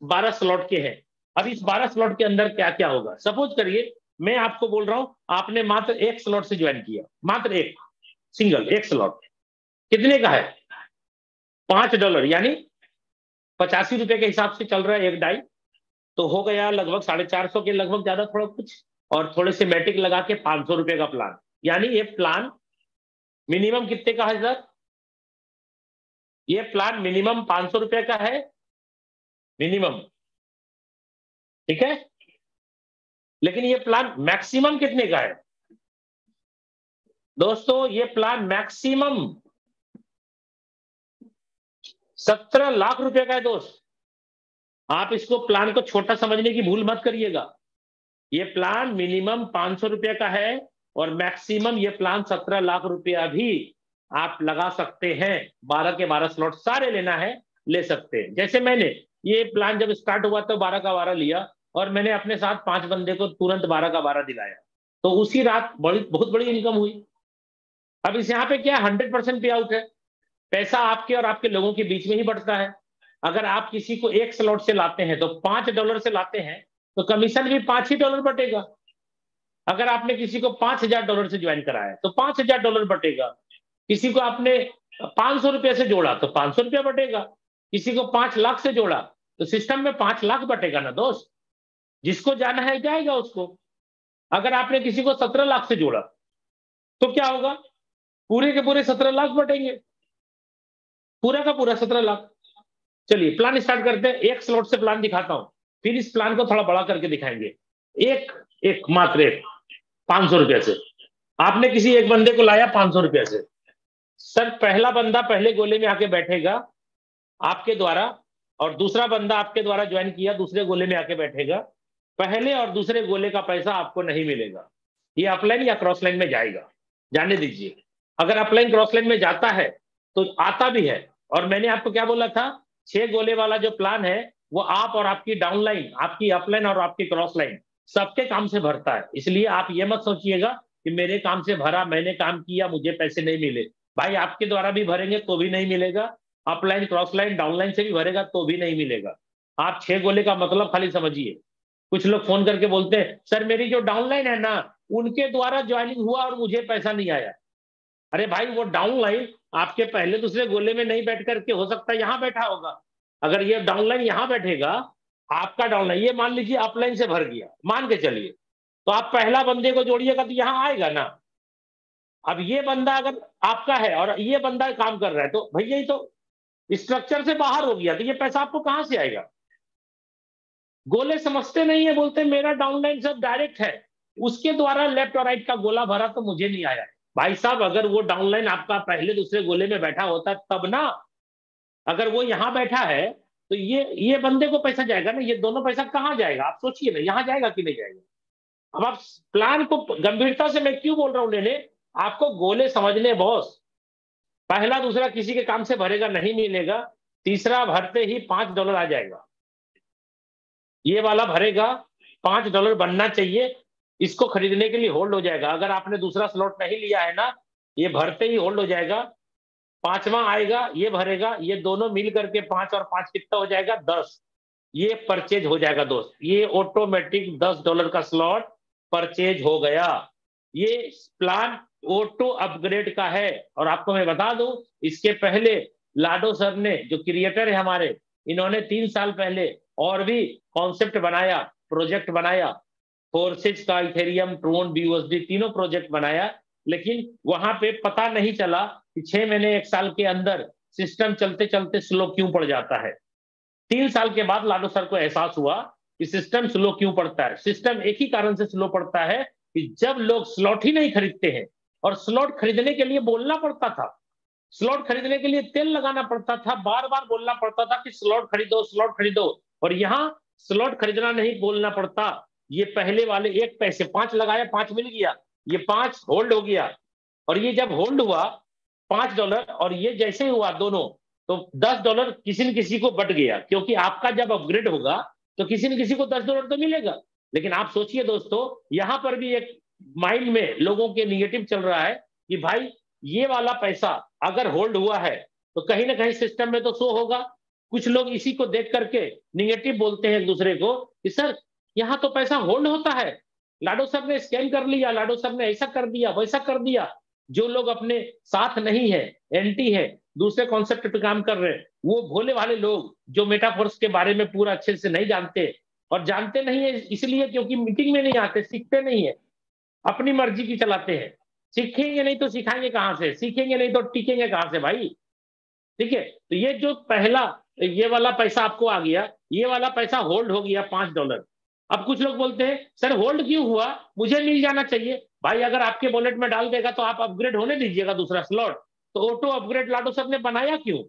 12 स्लॉट के हैं। अब इस 12 स्लॉट के अंदर क्या क्या होगा? सपोज करिए मैं आपको बोल रहा हूं आपने मात्र एक स्लॉट से ज्वाइन किया, मात्र एक सिंगल एक स्लॉट। कितने का है? $5, यानी 85 रुपए के हिसाब से चल रहा है एक डाई, तो हो गया लगभग 450 के लगभग, ज्यादा थोड़ा कुछ, और थोड़े से मैटिक लगा के 500 रुपए का प्लान। यानी ये प्लान मिनिमम कितने का है सर? ये प्लान मिनिमम 500 रुपए का है, मिनिमम। ठीक है, लेकिन ये प्लान मैक्सिमम कितने का है दोस्तों? ये प्लान मैक्सिमम 17 लाख रुपए का है दोस्त। आप इसको प्लान को छोटा समझने की भूल मत करिएगा। ये प्लान मिनिमम 500 रुपए का है और मैक्सिमम ये प्लान 17 लाख रुपया भी आप लगा सकते हैं। 12 के 12 स्लॉट सारे लेना है ले सकते हैं। जैसे मैंने ये प्लान जब स्टार्ट हुआ तो 12 का 12 लिया और मैंने अपने साथ 5 बंदे को तुरंत 12 का 12 दिलाया, तो उसी रात बहुत बड़ी इनकम हुई। अब इस यहाँ पे क्या 100% पे आउट है। पैसा आपके और आपके लोगों के बीच में ही बढ़ता है। अगर आप किसी को एक स्लॉट से लाते हैं तो $5 से लाते हैं तो कमीशन भी $5 ही बटेगा। अगर आपने किसी को $5,000 से ज्वाइन कराया तो $5,000 बटेगा। किसी को आपने 500 रुपये से जोड़ा तो 500 रुपया बटेगा। किसी को 5 लाख से जोड़ा तो सिस्टम में 5 लाख बटेगा ना दोस्त। जिसको जाना है जाएगा उसको। अगर आपने किसी को 17 लाख से जोड़ा तो क्या होगा, पूरे के पूरे 17 लाख बटेंगे, पूरा का पूरा 17 लाख। चलिए प्लान स्टार्ट करते हैं। एक स्लॉट से प्लान दिखाता हूं, फिर इस प्लान को थोड़ा बड़ा करके दिखाएंगे। एक एक मात्र एक 500 रुपये से आपने किसी एक बंदे को लाया 500 रुपये से। सर पहला बंदा पहले गोले में आके बैठेगा आपके द्वारा, और दूसरा बंदा आपके द्वारा ज्वाइन किया दूसरे गोले में आके बैठेगा। पहले और दूसरे गोले का पैसा आपको नहीं मिलेगा। ये अपलाइन या क्रॉस लाइन में जाएगा, जाने दीजिए। अगर अपलाइन क्रॉस लाइन में जाता है तो आता भी है। और मैंने आपको क्या बोला था, 6 गोले वाला जो प्लान है वो आप और आपकी डाउनलाइन, आपकी अपलाइन और आपकी क्रॉस लाइन सबके काम से भरता है। इसलिए आप ये मत सोचिएगा कि मेरे काम से भरा, मैंने काम किया मुझे पैसे नहीं मिले। भाई आपके द्वारा भी भरेंगे तो भी नहीं मिलेगा, अपलाइन क्रॉस लाइन डाउनलाइन से भी भरेगा तो भी नहीं मिलेगा। आप 6 गोले का मतलब खाली समझिए। कुछ लोग फोन करके बोलते हैं सर मेरी जो डाउनलाइन है ना उनके द्वारा ज्वाइनिंग हुआ और मुझे पैसा नहीं आया। अरे भाई वो डाउनलाइन आपके पहले दूसरे गोले में नहीं बैठ करके हो सकता है यहां बैठा होगा। अगर ये डाउनलाइन यहां बैठेगा, आपका डाउनलाइन ये मान लीजिए अपलाइन से भर गया, मान के चलिए, तो आप पहला बंदे को जोड़िएगा तो यहां आएगा ना। अब ये बंदा अगर आपका है और ये बंदा काम कर रहा है तो भैया ये तो स्ट्रक्चर से बाहर हो गया, तो ये पैसा आपको कहां से आएगा। गोले समझते नहीं है, बोलते मेरा डाउनलाइन सब डायरेक्ट है, उसके द्वारा लेफ्ट और राइट का गोला भरा तो मुझे नहीं आया। भाई साहब अगर वो डाउनलाइन आपका पहले दूसरे गोले में बैठा होता तब ना, अगर वो यहां बैठा है तो ये बंदे को पैसा जाएगा ना, ये दोनों पैसा कहां जाएगा आप सोचिए ना, यहां जाएगा कि नहीं जाएगा। अब आप प्लान को गंभीरता से मैं क्यों बोल रहा हूं लेने, आपको गोले समझने बॉस। पहला दूसरा किसी के काम से भरेगा नहीं मिलेगा, तीसरा भरते ही $5 आ जाएगा। ये वाला भरेगा $5 बनना चाहिए, इसको खरीदने के लिए होल्ड हो जाएगा। अगर आपने दूसरा स्लॉट नहीं लिया है ना, ये भरते ही होल्ड हो जाएगा। पांचवा आएगा ये भरेगा, ये दोनों मिल करके 5 और 5 कितना हो जाएगा 10। ये परचेज हो जाएगा दोस्त, ये ऑटोमेटिक $10 का स्लॉट परचेज हो गया। ये प्लान ऑटो अपग्रेड का है। और आपको मैं बता दूं, इसके पहले लाडो सर ने जो क्रिएटर है हमारे, इन्होंने 3 साल पहले और भी कॉन्सेप्ट बनाया, प्रोजेक्ट बनाया, फोर्सेज का, इथेरियम, ट्रोन, BUSD तीनों प्रोजेक्ट बनाया। लेकिन वहां पे पता नहीं चला कि 6 महीने 1 साल के अंदर सिस्टम चलते चलते स्लो क्यों पड़ जाता है। 3 साल के बाद लाडो सर को एहसास हुआ कि सिस्टम स्लो क्यों पड़ता है। सिस्टम एक ही कारण से स्लो पड़ता है कि जब लोग स्लॉट ही नहीं खरीदते हैं, और स्लॉट खरीदने के लिए बोलना पड़ता था, स्लॉट खरीदने के लिए तेल लगाना पड़ता था, बार बार बोलना पड़ता था कि स्लॉट खरीदो स्लॉट खरीदो। और यहां स्लॉट खरीदना नहीं बोलना पड़ता। ये पहले वाले 1 पैसे 5 लगाया, 5 मिल गया, ये 5 होल्ड हो गया। और ये जब होल्ड हुआ $5 और ये जैसे हुआ दोनों, तो $10 किसी न किसी को बट गया, क्योंकि आपका जब अपग्रेड होगा तो किसी न किसी को $10 तो मिलेगा। लेकिन आप सोचिए दोस्तों, यहां पर भी एक माइंड में लोगों के निगेटिव चल रहा है कि भाई ये वाला पैसा अगर होल्ड हुआ है तो कहीं ना कहीं सिस्टम में तो शो होगा। कुछ लोग इसी को देख करके निगेटिव बोलते हैं एक दूसरे को कि सर यहां तो पैसा होल्ड होता है, लाडो सर ने स्कैम कर लिया, लाडो सर ने ऐसा कर दिया वैसा कर दिया। जो लोग अपने साथ नहीं है, एंटी है, दूसरे कॉन्सेप्ट पे काम कर रहे हैं, वो भोले वाले लोग जो मेटाफोर्स के बारे में पूरा अच्छे से नहीं जानते, और जानते नहीं है इसलिए क्योंकि मीटिंग में नहीं आते, सीखते नहीं है, अपनी मर्जी की चलाते हैं। सीखेंगे नहीं तो सिखाएंगे कहां से, सीखेंगे नहीं तो टिकेंगे कहां से भाई। ठीक है, तो ये जो पहला ये वाला पैसा आपको आ गया, ये वाला पैसा होल्ड हो गया $5। अब कुछ लोग बोलते हैं सर होल्ड क्यों हुआ, मुझे मिल जाना चाहिए। भाई अगर आपके वॉलेट में डाल देगा तो आप अपग्रेड होने दीजिएगा दूसरा स्लॉट। तो ऑटो अपग्रेड लाडो सर ने बनाया क्यों,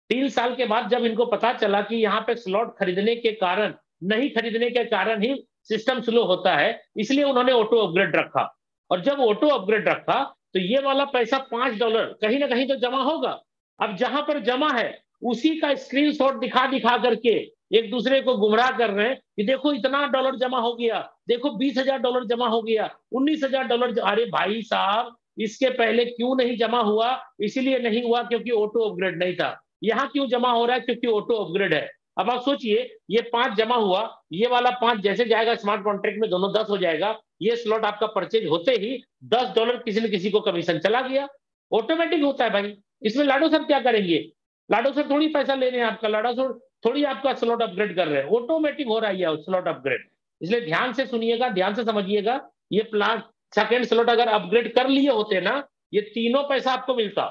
3 साल के बाद जब इनको पता चला कि यहाँ पे स्लॉट खरीदने के कारण, नहीं खरीदने के कारण ही सिस्टम स्लो होता है, इसलिए उन्होंने ऑटो अपग्रेड रखा। और जब ऑटो अपग्रेड रखा तो ये वाला पैसा $5 कहीं ना कहीं तो जमा होगा। अब जहां पर जमा है उसी का स्क्रीनशॉट दिखा दिखा करके एक दूसरे को गुमराह कर रहे हैं कि देखो इतना डॉलर जमा हो गया, देखो $20,000 जमा हो गया, $19,000। अरे भाई साहब, इसके पहले क्यों नहीं जमा हुआ? इसीलिए नहीं हुआ क्योंकि ऑटो अपग्रेड नहीं था। यहाँ क्यों जमा हो रहा है? क्योंकि ऑटो अपग्रेड है। अब आप सोचिए, ये 5 जमा हुआ, ये वाला 5 जैसे जाएगा स्मार्ट कॉन्ट्रैक्ट में, दोनों 10 हो जाएगा। ये स्लॉट आपका परचेज होते ही $10 किसी न किसी को कमीशन चला गया। ऑटोमेटिक होता है भाई। इसमें लाडो सर क्या करेंगे? लाडो सर थोड़ी पैसा ले रहे हैं आपका, लाडो सर थोड़ी आपका स्लॉट अपग्रेड कर रहे हैं, ऑटोमेटिक हो रहा है स्लॉट अपग्रेड। इसलिए ध्यान से सुनिएगा, ध्यान से समझिएगा। ये प्लान सेकेंड स्लॉट अगर अपग्रेड कर लिए होते ना, ये तीनों पैसा आपको मिलता,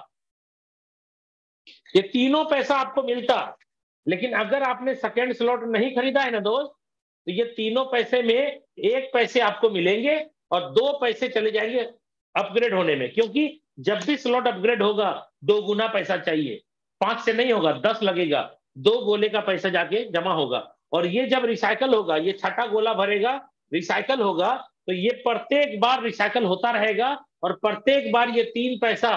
ये तीनों पैसा आपको मिलता। लेकिन अगर आपने सेकेंड स्लॉट नहीं खरीदा है ना दोस्त, तो ये तीनों पैसे में 1 पैसे आपको मिलेंगे और 2 पैसे चले जाएंगे अपग्रेड होने में। क्योंकि जब भी स्लॉट अपग्रेड होगा 2 गुना पैसा चाहिए, 5 से नहीं होगा, 10 लगेगा, 2 गोले का पैसा जाके जमा होगा। और ये जब रिसाइकल होगा, ये छठा गोला भरेगा, रिसाइकल होगा, तो ये प्रत्येक बार रिसाइकल होता रहेगा और प्रत्येक बार ये 3 पैसा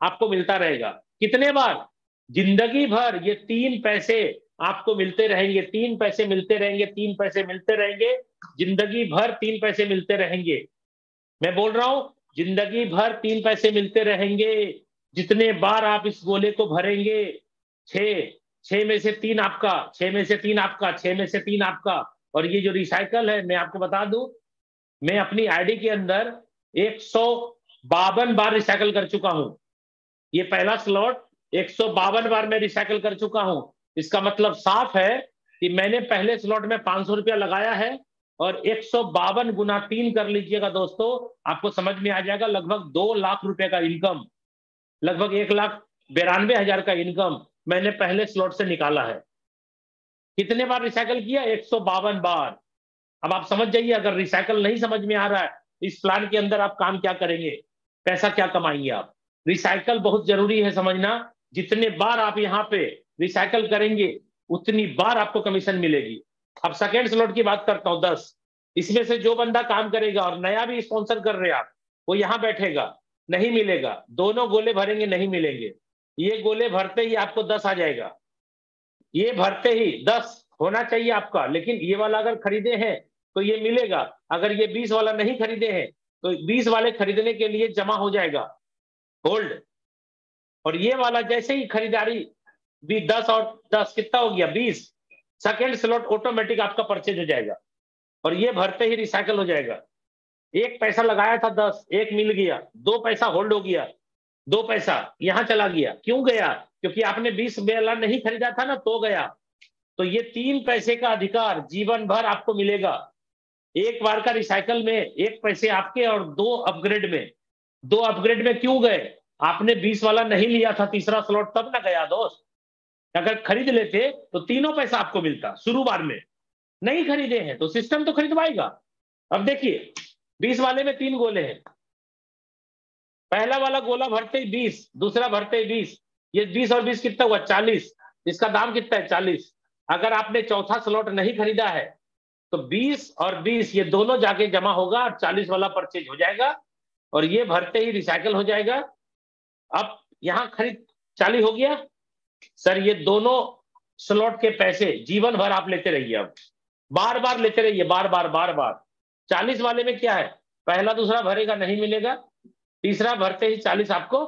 आपको मिलता रहेगा। कितने बार? जिंदगी भर ये 3 पैसे आपको मिलते रहेंगे, 3 पैसे मिलते रहेंगे, 3 पैसे मिलते रहेंगे, जिंदगी भर 3 पैसे मिलते रहेंगे। मैं बोल रहा हूं, जिंदगी भर 3 पैसे मिलते रहेंगे। जितने बार आप इस गोले को भरेंगे, 6 में से 3 आपका, 6 में से 3 आपका, 6 में से 3 आपका। और ये जो रिसाइकल है, मैं आपको बता दूं, मैं अपनी आईडी के अंदर 152 बार रिसाइकल कर चुका हूं। ये पहला स्लॉट 152 बार मैं रिसाइकल कर चुका हूं। इसका मतलब साफ है कि मैंने पहले स्लॉट में 500 रुपया लगाया है और 152 गुना 3 कर लीजिएगा दोस्तों, आपको समझ में आ जाएगा। लगभग 2 लाख रुपए का इनकम, लगभग 1,92,000 का इनकम मैंने पहले स्लॉट से निकाला है। कितने बार रिसाइकल किया? 152 बार। अब आप समझ जाइए, अगर रिसाइकल नहीं समझ में आ रहा है, इस प्लान के अंदर आप काम क्या करेंगे, पैसा क्या कमाएंगे आप। रिसाइकल बहुत जरूरी है समझना। जितने बार आप यहाँ पे रिसाइकल करेंगे उतनी बार आपको कमीशन मिलेगी। अब सेकेंड स्लॉट की बात करता हूं, 10। इसमें से जो बंदा काम करेगा और नया भी स्पॉन्सर कर रहे हैं आप, वो यहाँ बैठेगा, नहीं मिलेगा। दोनों गोले भरेंगे, नहीं मिलेंगे। ये गोले भरते ही आपको 10 आ जाएगा, ये भरते ही 10 होना चाहिए आपका। लेकिन ये वाला अगर खरीदे हैं तो ये मिलेगा। अगर ये 20 वाला नहीं खरीदे हैं तो 20 वाले खरीदने के लिए जमा हो जाएगा, होल्ड। और ये वाला जैसे ही खरीदारी भी 10 और 10 कितना हो गया, 20, सेकेंड स्लॉट ऑटोमेटिक आपका परचेज हो जाएगा और ये भरते ही रिसाइकल हो जाएगा। 1 पैसा लगाया था 10, 1 मिल गया, 2 पैसा होल्ड हो गया, 2 पैसा यहां चला गया। क्यों गया? क्योंकि आपने 20 वाला नहीं खरीदा था ना, तो गया। तो ये 3 पैसे का अधिकार जीवन भर आपको मिलेगा। एक बार का रिसाइकल में 1 पैसे आपके और 2 अपग्रेड में। 2 अपग्रेड में क्यों गए? आपने 20 वाला नहीं लिया था तीसरा स्लॉट, तब ना गया दोस्त। अगर खरीद लेते तो तीनों पैसा आपको मिलता शुरू बार में। नहीं खरीदे हैं तो सिस्टम तो खरीदवाएगा। अब देखिए, 20 वाले में 3 गोले हैं। पहला वाला गोला भरते ही 20, दूसरा भरते ही 20, ये 20 और 20 कितना हुआ, 40। इसका दाम कितना है, 40। अगर आपने चौथा स्लॉट नहीं खरीदा है तो 20 और 20 ये दोनों जाके जमा होगा और 40 वाला परचेज हो जाएगा और ये भरते ही रिसाइकल हो जाएगा। अब यहां खरीद 40 हो गया सर, ये दोनों स्लॉट के पैसे जीवन भर आप लेते रहिए। अब बार बार लेते रहिए, बार बार बार बार। 40 वाले में क्या है, पहला दूसरा भरेगा, नहीं मिलेगा, तीसरा भरते ही 40 आपको,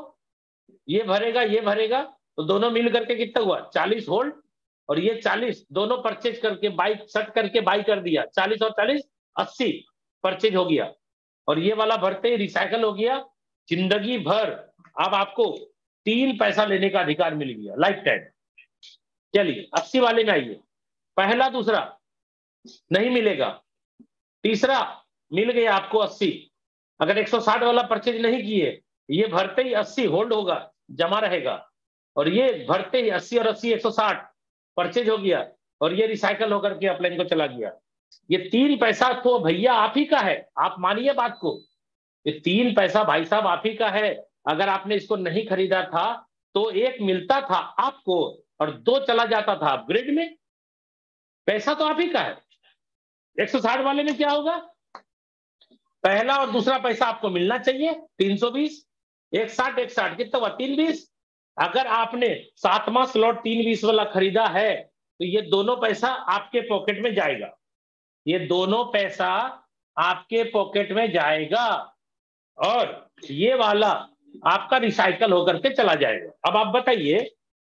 ये भरेगा, ये भरेगा, तो दोनों मिल करके कितना हुआ, 40 होल्ड। और ये 40 दोनों परचेज करके बाई सेट करके बाई कर दिया, 40 और 40 80 परचेज हो गया। और ये वाला भरते ही रिसाइकल हो गया। जिंदगी भर अब आपको 3 पैसा लेने का अधिकार मिल गया, लाइफ टाइम। चलिए 80 वाले में आइए। पहला दूसरा नहीं मिलेगा, तीसरा मिल गया आपको 80। अगर 160 वाला परचेज नहीं किए, ये भरते ही 80 होल्ड होगा, जमा रहेगा। और ये भरते ही 80 और 80 160 परचेज हो गया और ये रिसाइकल होकर के अपलाइन को चला गया। ये 3 पैसा तो भैया आप ही का है, आप मानिए बात को। ये 3 पैसा भाई साहब आप ही का है। अगर आपने इसको नहीं खरीदा था तो 1 मिलता था आपको और 2 चला जाता था अपग्रेड में। पैसा तो आप ही का है। 160 वाले में क्या होगा, पहला और दूसरा पैसा आपको मिलना चाहिए 320, 160 कितना हुआ 320। अगर आपने 7वां स्लॉट 320 वाला खरीदा है तो ये दोनों पैसा आपके पॉकेट में जाएगा, ये दोनों पैसा आपके पॉकेट में जाएगा और ये वाला आपका रिसाइकल होकर के चला जाएगा। अब आप बताइए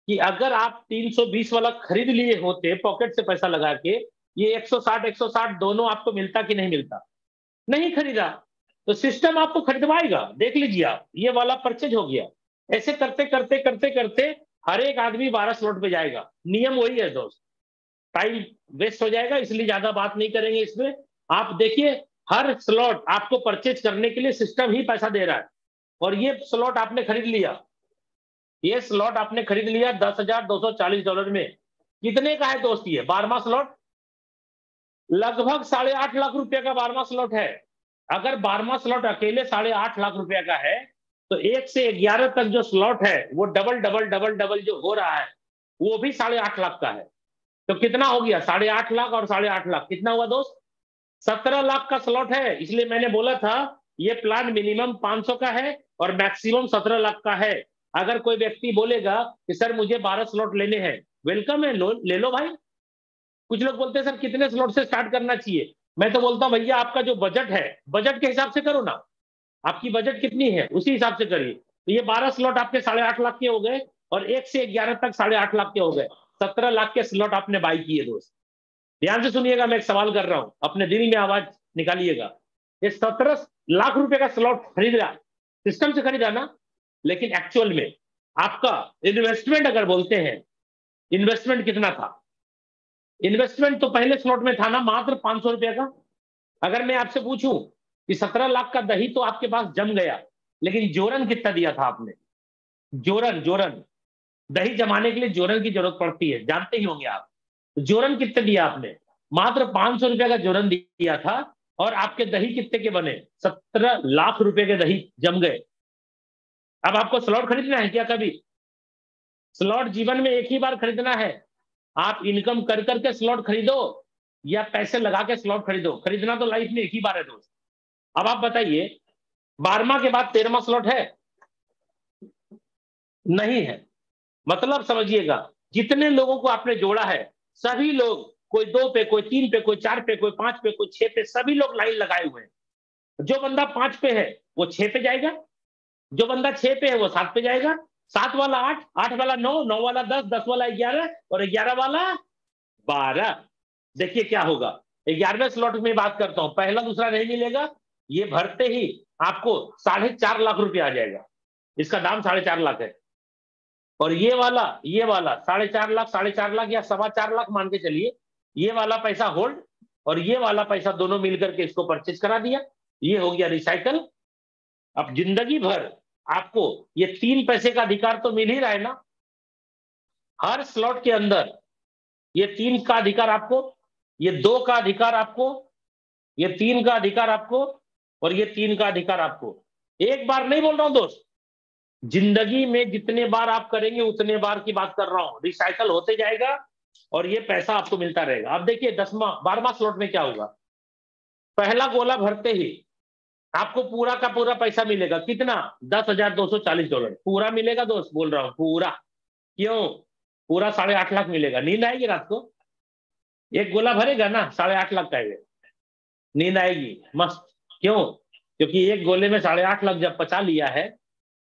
कि अगर आप 320 वाला खरीद लिए होते पॉकेट से पैसा लगा के, ये 160 दोनों आपको मिलता कि नहीं मिलता? नहीं खरीदा तो सिस्टम आपको खरीदवाएगा। देख लीजिए आप, ये वाला परचेज हो गया। ऐसे करते करते करते करते हर एक आदमी 12 स्लॉट पे जाएगा। नियम वही है दोस्त, टाइम वेस्ट हो जाएगा इसलिए ज्यादा बात नहीं करेंगे इसमें। आप देखिए हर स्लॉट आपको परचेज करने के लिए सिस्टम ही पैसा दे रहा है। और ये स्लॉट आपने खरीद लिया, ये स्लॉट आपने खरीद लिया $10,240 में। कितने का है दोस्त ये 12वां स्लॉट? लगभग 8.5 लाख रुपए का 12वां स्लॉट है। अगर 12वां स्लॉट अकेले 8.5 लाख रुपए का है तो 1 से 11 तक जो स्लॉट है वो डबल डबल डबल डबल जो हो रहा है वो भी 8.5 लाख का है। तो कितना हो गया 8.5 लाख और 8.5 लाख कितना हुआ दोस्त? 17 लाख का स्लॉट है। इसलिए मैंने बोला था ये प्लान मिनिमम 500 का है और मैक्सिमम 17 लाख का है। अगर कोई व्यक्ति बोलेगा कि सर मुझे 12 स्लॉट लेने हैं, वेलकम है, ले लो भाई। कुछ लोग बोलते हैं सर कितने स्लॉट से स्टार्ट करना चाहिए? मैं तो बोलता हूं भैया आपका जो बजट है, बजट के हिसाब से करो ना। आपकी बजट कितनी है उसी हिसाब से करिए। तो ये 12 स्लॉट आपके 8.5 लाख के हो गए और 1 से 11 तक 8.5 लाख के हो गए। 17 लाख के स्लॉट आपने बाई किए दोस्त। ध्यान से सुनिएगा, मैं एक सवाल कर रहा हूं, अपने दिल में आवाज निकालिएगा। ये 17 लाख रुपए का स्लॉट खरीदा, सिस्टम से खरीदा ना, लेकिन एक्चुअल में आपका इन्वेस्टमेंट अगर बोलते हैं, इन्वेस्टमेंट कितना था? इन्वेस्टमेंट तो पहले स्लॉट में था ना मात्र 500 रुपए का। अगर मैं आपसे पूछूं कि 17 लाख का दही तो आपके पास जम गया, लेकिन जोरन कितना दिया था आपने? जोरन, जोरन दही जमाने के लिए जोरन की जरूरत पड़ती है, जानते ही होंगे आप। जोरन कितने दिया आपने? मात्र 500 रुपए का जोरन दिया था और आपके दही कितने के बने? 17 लाख रुपए के दही जम गए। अब आपको स्लॉट खरीदना है क्या? कभी स्लॉट जीवन में एक ही बार खरीदना है। आप इनकम कर करके स्लॉट खरीदो या पैसे लगा के स्लॉट खरीदो, खरीदना तो लाइफ में एक ही बार है दोस्त। अब आप बताइए 12वां के बाद 13वां स्लॉट है? नहीं है। मतलब समझिएगा, जितने लोगों को आपने जोड़ा है सभी लोग, कोई 2 पे, कोई 3 पे, कोई 4 पे, कोई 5 पे, कोई 6 पे, सभी लोग लाइन लगाए हुए हैं। जो बंदा 5 पे है वो 6 पे जाएगा, जो बंदा 6 पे है वो 7 पे जाएगा, 7 वाला 8, 8 वाला 9, 9 वाला 10, 10 वाला 11 और 11 वाला 12। देखिए क्या होगा। 11वें स्लॉट में बात करता हूं, पहला दूसरा नहीं मिलेगा। ये भरते ही आपको 4.5 लाख रुपया आ जाएगा। इसका दाम 4.5 लाख है। और ये वाला 4.5 लाख, 4.5 लाख या 4.25 लाख मान के चलिए, ये वाला पैसा होल्ड और ये वाला पैसा दोनों मिलकर के इसको परचेज करा दिया। ये हो गया रिसाइकल। अब जिंदगी भर आपको ये 3 पैसे का अधिकार तो मिल ही रहा है ना। हर स्लॉट के अंदर ये 3 का अधिकार आपको, ये 2 का अधिकार आपको, ये 3 का अधिकार आपको और ये 3 का अधिकार आपको। एक बार नहीं बोल रहा हूं दोस्त, जिंदगी में जितने बार आप करेंगे उतने बार की बात कर रहा हूं। रिसाइकल होते जाएगा और ये पैसा आपको मिलता रहेगा। अब देखिए 12वां स्लॉट में क्या होगा। पहला गोला भरते ही आपको पूरा का पूरा पैसा मिलेगा। कितना? $10,240 पूरा मिलेगा दोस्त, बोल रहा हूं पूरा। क्यों? पूरा 8.5 लाख मिलेगा। नींद आएगी रात को? एक गोला भरेगा ना 8.5 लाख का है, नींद आएगी मस्त। क्यों? क्योंकि एक गोले में 8.5 लाख जब पचा लिया है,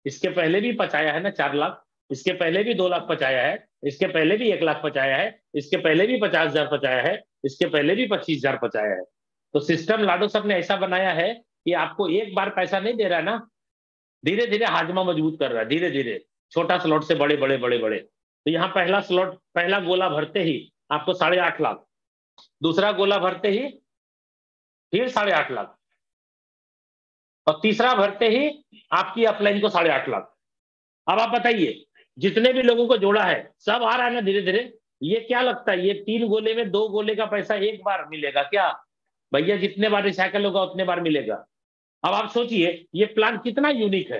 इसके पहले भी पचाया है ना 4 लाख, इसके पहले भी 2 लाख पचाया है, इसके पहले भी 1 लाख पचाया है, इसके पहले भी 50,000 पचाया है, इसके पहले भी 25,000 पचाया है। तो सिस्टम लाडो साहब ने ऐसा बनाया है कि आपको एक बार पैसा नहीं दे रहा है ना, धीरे धीरे हाजमा मजबूत कर रहा है, धीरे धीरे छोटा स्लॉट से बड़े बड़े बड़े बड़े। तो यहाँ पहला स्लॉट, पहला गोला भरते ही आपको 8.5 लाख, दूसरा गोला भरते ही फिर 8.5 लाख और तीसरा भरते ही आपकी अपलाइन को 8.5 लाख। अब आप बताइए जितने भी लोगों को जोड़ा है सब आ रहा है ना धीरे धीरे। ये क्या लगता है, ये 3 गोले में 2 गोले का पैसा एक बार मिलेगा क्या? भैया जितने बार रिसाइकल होगा उतने बार मिलेगा। अब आप सोचिए ये प्लान कितना यूनिक है।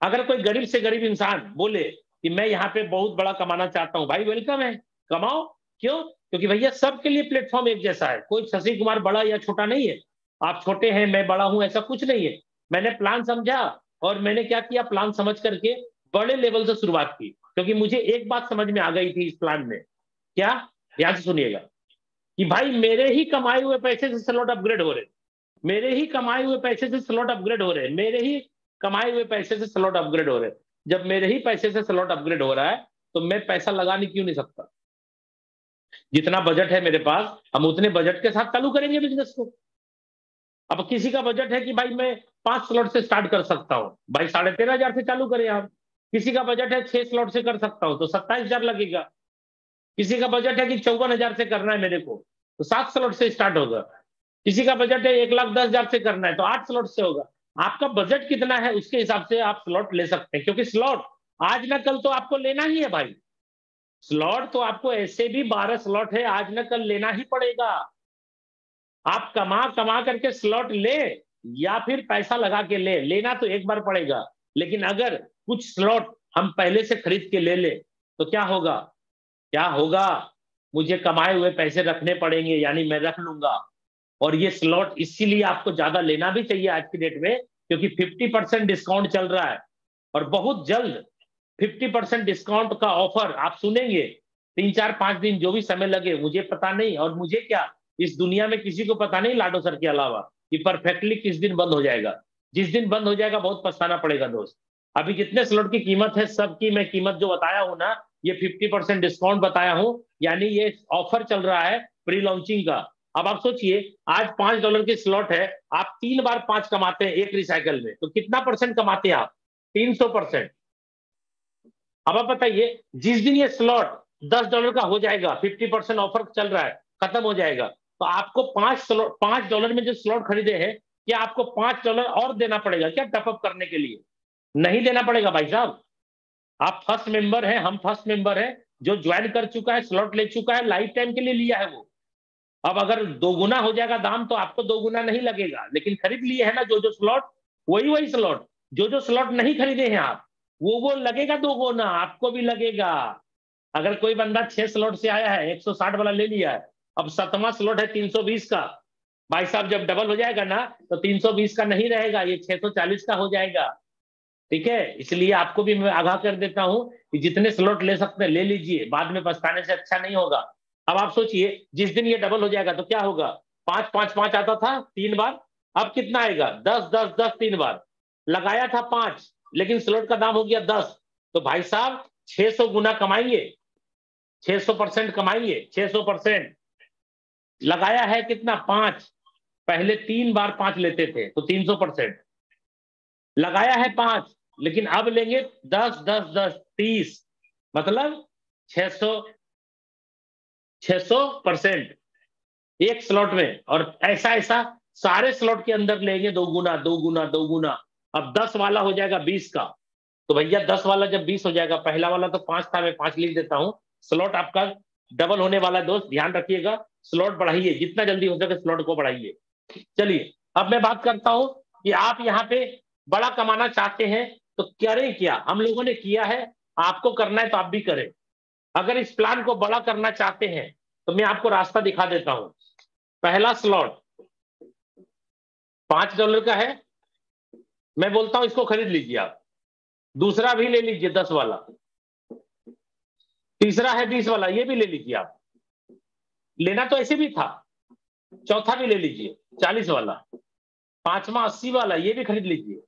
अगर कोई गरीब से गरीब इंसान बोले कि मैं यहाँ पे बहुत बड़ा कमाना चाहता हूँ, भाई वेलकम है, कमाओ। क्यों? क्योंकि भैया सबके लिए प्लेटफॉर्म एक जैसा है, कोई शशि कुमार बड़ा या छोटा नहीं है, आप छोटे हैं मैं बड़ा हूं ऐसा कुछ नहीं है। मैंने प्लान समझा और मैंने क्या किया, प्लान समझ करके बड़े लेवल से शुरुआत की, क्योंकि मुझे एक बात समझ में आ गई थी इस प्लान में। क्या? ध्यान से सुनिएगा कि भाई मेरे ही कमाए हुए पैसे से स्लॉट अपग्रेड हो रहे, मेरे ही कमाए हुए पैसे से स्लॉट अपग्रेड हो रहे, मेरे ही कमाए हुए पैसे से स्लॉट अपग्रेड हो रहे। जब मेरे ही पैसे से स्लॉट अपग्रेड हो रहा है तो मैं पैसा लगाने क्यों नहीं सकता? जितना बजट है मेरे पास, हम उतने बजट के साथ चालू करेंगे बिजनेस को। अब किसी का बजट है कि भाई मैं 5 स्लॉट से स्टार्ट कर सकता हूं, भाई 13,500 से चालू करें आप। किसी का बजट है 6 स्लॉट से कर सकता हूं तो 27,000 लगेगा। किसी का बजट है कि 54,000 से करना है मेरे को तो 7 स्लॉट से स्टार्ट होगा। किसी का बजट है 1,10,000 से करना है तो 8 स्लॉट से होगा। आपका बजट कितना है उसके हिसाब से आप स्लॉट ले सकते हैं, क्योंकि स्लॉट आज ना कल तो आपको लेना ही है भाई। स्लॉट तो आपको ऐसे भी 12 स्लॉट है, आज ना कल लेना ही पड़ेगा। आप कमा कमा करके स्लॉट ले या फिर पैसा लगा के ले, लेना तो एक बार पड़ेगा। लेकिन अगर कुछ स्लॉट हम पहले से खरीद के ले ले तो क्या होगा? क्या होगा? मुझे कमाए हुए पैसे रखने पड़ेंगे, यानी मैं रख लूंगा। और ये स्लॉट इसीलिए आपको ज्यादा लेना भी चाहिए आज की डेट में, क्योंकि 50% डिस्काउंट चल रहा है और बहुत जल्द 50% डिस्काउंट का ऑफर आप सुनेंगे। 3 4 5 दिन जो भी समय लगे मुझे पता नहीं, और मुझे क्या, इस दुनिया में किसी को पता नहीं लाडो सर के अलावा कि परफेक्टली किस दिन बंद हो जाएगा। जिस दिन बंद हो जाएगा बहुत पछताना पड़ेगा दोस्त। अभी जितने स्लॉट की कीमत है सबकी मैं कीमत जो बताया हूं ना, ये 50% डिस्काउंट बताया हूं, यानी ये ऑफर चल रहा है प्री लॉन्चिंग का। अब आप सोचिए, आज $5 की स्लॉट है, आप 3 बार 5 कमाते हैं एक रिसाइकल में तो कितना परसेंट कमाते हैं आप? 300%। अब आप बताइए, जिस दिन ये स्लॉट $10 का हो जाएगा, 50% ऑफर चल रहा है, खत्म हो जाएगा, तो आपको $5 में जो स्लॉट खरीदे हैं, क्या आपको $5 और देना पड़ेगा क्या टॉपअप करने के लिए? नहीं देना पड़ेगा भाई साहब। आप फर्स्ट मेंबर हैं, हम फर्स्ट मेंबर हैं, जो ज्वाइन कर चुका है, स्लॉट ले चुका है, लाइफ टाइम के लिए लिया है वो। अब अगर 2 गुना हो जाएगा दाम तो आपको 2 गुना नहीं लगेगा, लेकिन खरीद लिए है ना जो जो स्लॉट, वही वही स्लॉट। जो जो स्लॉट नहीं खरीदे हैं आप, वो लगेगा 2 गुना, आपको भी लगेगा। अगर कोई बंदा 6 स्लॉट से आया है, 160 वाला ले लिया है, अब 7वां स्लॉट है 320 का, भाई साहब जब डबल हो जाएगा ना तो 320 का नहीं रहेगा, ये 640 का हो जाएगा। ठीक है, इसलिए आपको भी मैं आगाह कर देता हूं कि जितने स्लॉट ले सकते हैं ले लीजिए, बाद में पछताने से अच्छा नहीं होगा। अब आप सोचिए, जिस दिन ये डबल हो जाएगा तो क्या होगा? 5 5 5 आता था 3 बार, अब कितना आएगा? 10 10 10 3 बार। लगाया था 5, लेकिन स्लॉट का दाम हो गया 10, तो भाई साहब 600 गुना कमाइए, 600% कमाइए, 600%। लगाया है कितना? 5। पहले 3 बार 5 लेते थे तो 300%। लगाया है 5, लेकिन अब लेंगे 10 10 10 30, मतलब 600 600% एक स्लॉट में। और ऐसा ऐसा सारे स्लॉट के अंदर लेंगे 2 गुना 2 गुना 2 गुना। अब 10 वाला हो जाएगा 20 का, तो भैया 10 वाला जब 20 हो जाएगा, पहला वाला तो 5 था, मैं 5 लिख देता हूं, स्लॉट आपका डबल होने वाला दोस्त, ध्यान रखिएगा। स्लॉट बढ़ाइए, जितना जल्दी हो सके स्लॉट को बढ़ाइए। चलिए, अब मैं बात करता हूं कि आप यहाँ पे बड़ा कमाना चाहते हैं तो करें क्या। हम लोगों ने किया है, आपको करना है तो आप भी करें। अगर इस प्लान को बड़ा करना चाहते हैं तो मैं आपको रास्ता दिखा देता हूं। पहला स्लॉट $5 का है, मैं बोलता हूं इसको खरीद लीजिए आप। दूसरा भी ले लीजिए 10 वाला। तीसरा है 20 वाला, ये भी ले लीजिए आप। लेना तो ऐसे भी था। चौथा भी ले लीजिए 40 वाला। पांचवा 80 वाला, ये भी खरीद लीजिए।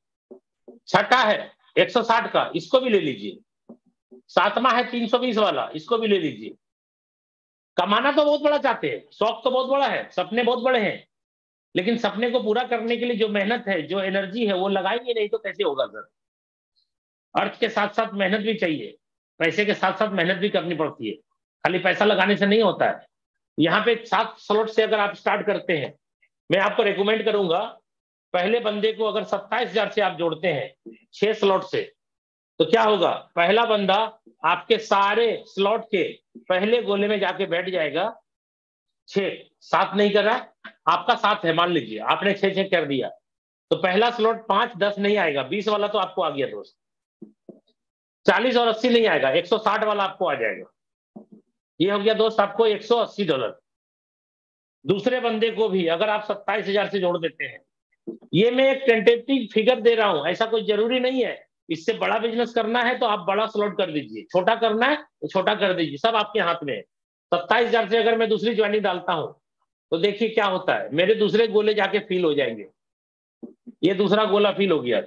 छठा है 160 का, इसको भी ले लीजिए। सातवां है 320 वाला, इसको भी ले लीजिए। कमाना तो बहुत बड़ा चाहते हैं, शौक तो बहुत बड़ा है, सपने बहुत बड़े हैं, लेकिन सपने को पूरा करने के लिए जो मेहनत है, जो एनर्जी है, वो लगाएंगे नहीं तो कैसे होगा सर? अर्थ के साथ साथ मेहनत भी चाहिए, पैसे के साथ साथ मेहनत भी करनी पड़ती है, खाली पैसा लगाने से नहीं होता है। यहाँ पे 7 स्लॉट से अगर आप स्टार्ट करते हैं, मैं आपको रेकमेंड करूंगा, पहले बंदे को अगर 27,000 से आप जोड़ते हैं 6 स्लॉट से, तो क्या होगा? पहला बंदा आपके सारे स्लॉट के पहले गोले में जाके बैठ जाएगा। 6 7 नहीं कर रहा, आपका 7 है, मान लीजिए आपने 6 6 कर दिया, तो पहला स्लॉट 5 10 नहीं आएगा, 20 वाला तो आपको आ गया दोस्त। 40 और 80 नहीं आएगा, 160 वाला आपको आ जाएगा। ये हो गया दोस्त आपको $180। दूसरे बंदे को भी अगर आप 27,000 से जोड़ देते हैं, ये मैं एक टेंटेटिव फिगर दे रहा हूं, ऐसा कोई जरूरी नहीं है। इससे बड़ा बिजनेस करना है तो आप बड़ा स्लॉट कर दीजिए, छोटा करना है तो छोटा कर दीजिए, सब आपके हाथ में है। 27,000 से अगर मैं दूसरी ज्वाइनिंग डालता हूं तो देखिए क्या होता है, मेरे दूसरे गोले जाके फील हो जाएंगे। ये दूसरा गोला फील हो गया,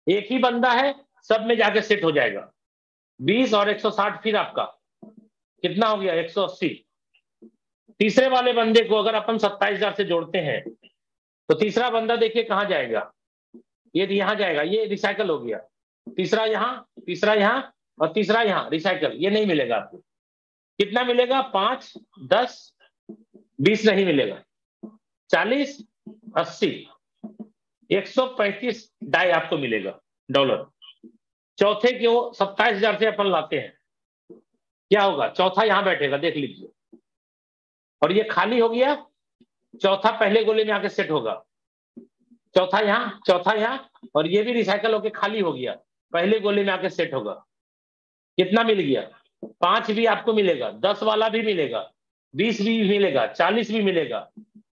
एक ही बंदा है, सब में जाके सेट हो जाएगा। 20 और 160 फिर आपका कितना हो गया, 180। तीसरे वाले बंदे को अगर अपन 27,000 से जोड़ते हैं तो तीसरा बंदा देखिए कहां जाएगा, ये यहां जाएगा, ये रिसाइकल हो गया। तीसरा यहां और तीसरा यहां, रिसाइकल, ये नहीं मिलेगा आपको। कितना मिलेगा, 5, 10, 20 नहीं मिलेगा, 40, 80, 135 डाई आपको मिलेगा डॉलर। चौथे क्यों 27,000 से अपन लाते हैं, क्या होगा, चौथा यहां बैठेगा, देख लीजिए, और ये खाली हो गया, चौथा पहले गोले में आके सेट होगा, चौथा यहां, और ये भी रिसाइकल होके खाली हो गया, पहले गोले में आके सेट होगा। कितना मिल गया, 5 भी आपको मिलेगा, 10 वाला भी मिलेगा, 20 भी मिलेगा, 40 भी मिलेगा,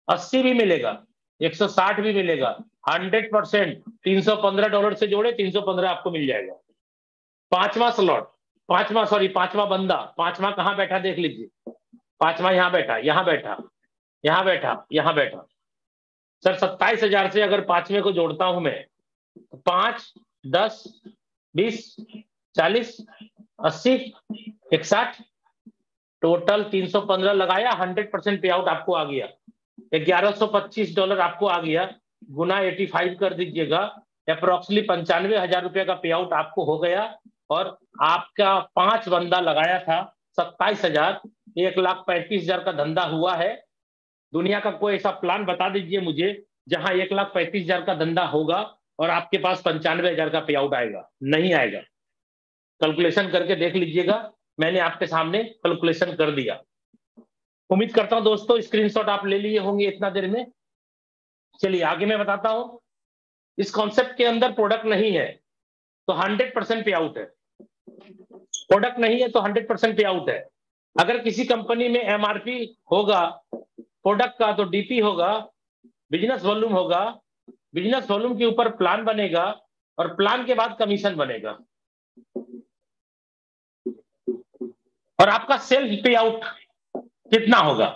80 भी मिलेगा, 160 भी मिलेगा। 100% $315 से जोड़े, 315 आपको मिल जाएगा। पांचवा स्लॉट, पांचवा बंदा, पांचवा कहां बैठा देख लीजिए, पांचवा यहां बैठा, यहां बैठा, यहां बैठा, यहां बैठा। सर 27,000 से अगर पांचवे को जोड़ता हूं मैं, 5, 10, 20, 40, 80, 160, टोटल 315 लगाया, 100% पे आउट आपको आ गया, $1,125 आपको आ गया, गुना 85 कर दीजिएगा, अप्रोक्सीमेटली 95,000 रुपए का पे आउट आपको हो गया। और आपका 5 बंदा लगाया था, 27,000, 1,35,000 का धंधा हुआ है। दुनिया का कोई ऐसा प्लान बता दीजिए मुझे जहां 1,35,000 का धंधा होगा और आपके पास 95,000 का पे आउट आएगा, नहीं आएगा। कैलकुलेशन करके देख लीजिएगा, मैंने आपके सामने कैलकुलेशन कर दिया। उम्मीद करता हूं दोस्तों स्क्रीनशॉट आप ले लिए होंगे इतना देर में। चलिए आगे मैं बताता हूं, इस कॉन्सेप्ट के अंदर प्रोडक्ट नहीं है तो 100% पे आउट है, प्रोडक्ट नहीं है तो 100% पे आउट है। अगर किसी कंपनी में एमआरपी होगा प्रोडक्ट का तो डीपी होगा, बिजनेस वॉल्यूम होगा, बिजनेस वॉल्यूम के ऊपर प्लान बनेगा और प्लान के बाद कमीशन बनेगा, और आपका सेल्स पे आउट कितना होगा।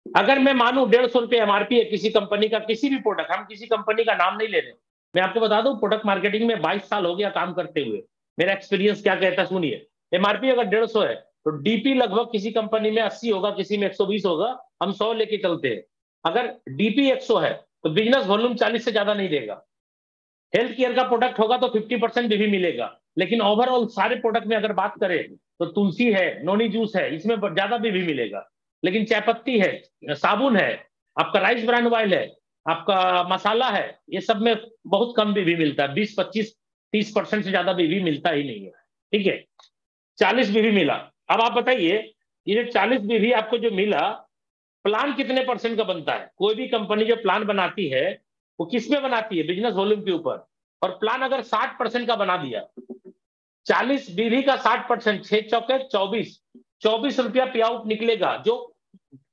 अगर मैं मानूं 150 रुपये एमआरपी है किसी कंपनी का, किसी भी प्रोडक्ट, हम किसी कंपनी का नाम नहीं ले रहे, मैं आपको बता दूं प्रोडक्ट मार्केटिंग में 22 साल हो गया काम करते हुए, मेरा एक्सपीरियंस क्या कहता है सुनिए। एमआरपी अगर 150 है तो डीपी लगभग किसी कंपनी में 80 होगा, किसी में 120 होगा, हम 100 लेके चलते हैं। अगर डीपी 100 है तो बिजनेस वॉल्यूम 40 से ज्यादा नहीं देगा। हेल्थ केयर का प्रोडक्ट होगा तो 50% भी मिलेगा, लेकिन ओवरऑल सारे प्रोडक्ट में अगर बात करें तो तुलसी है, नोनी जूस है, इसमें ज्यादा भी मिलेगा। लेकिन चायपत्ती है, साबुन है, आपका राइस ब्रांड ऑयल है, आपका मसाला है, ये सब में बहुत कम भी मिलता है, 20, 25, 30% से ज्यादा भी मिलता ही नहीं है। ठीक है, 40 भी मिला। अब आप बताइए ये जो 40 भी आपको जो मिला, प्लान कितने परसेंट का बनता है। कोई भी कंपनी जो प्लान बनाती है वो किस में बनाती है, बिजनेस वॉल्यूम के ऊपर। और प्लान अगर 60% का बना दिया, 40 बीवी का 60%, 6 चौके 24, 24 रुपया पे आउट निकलेगा, जो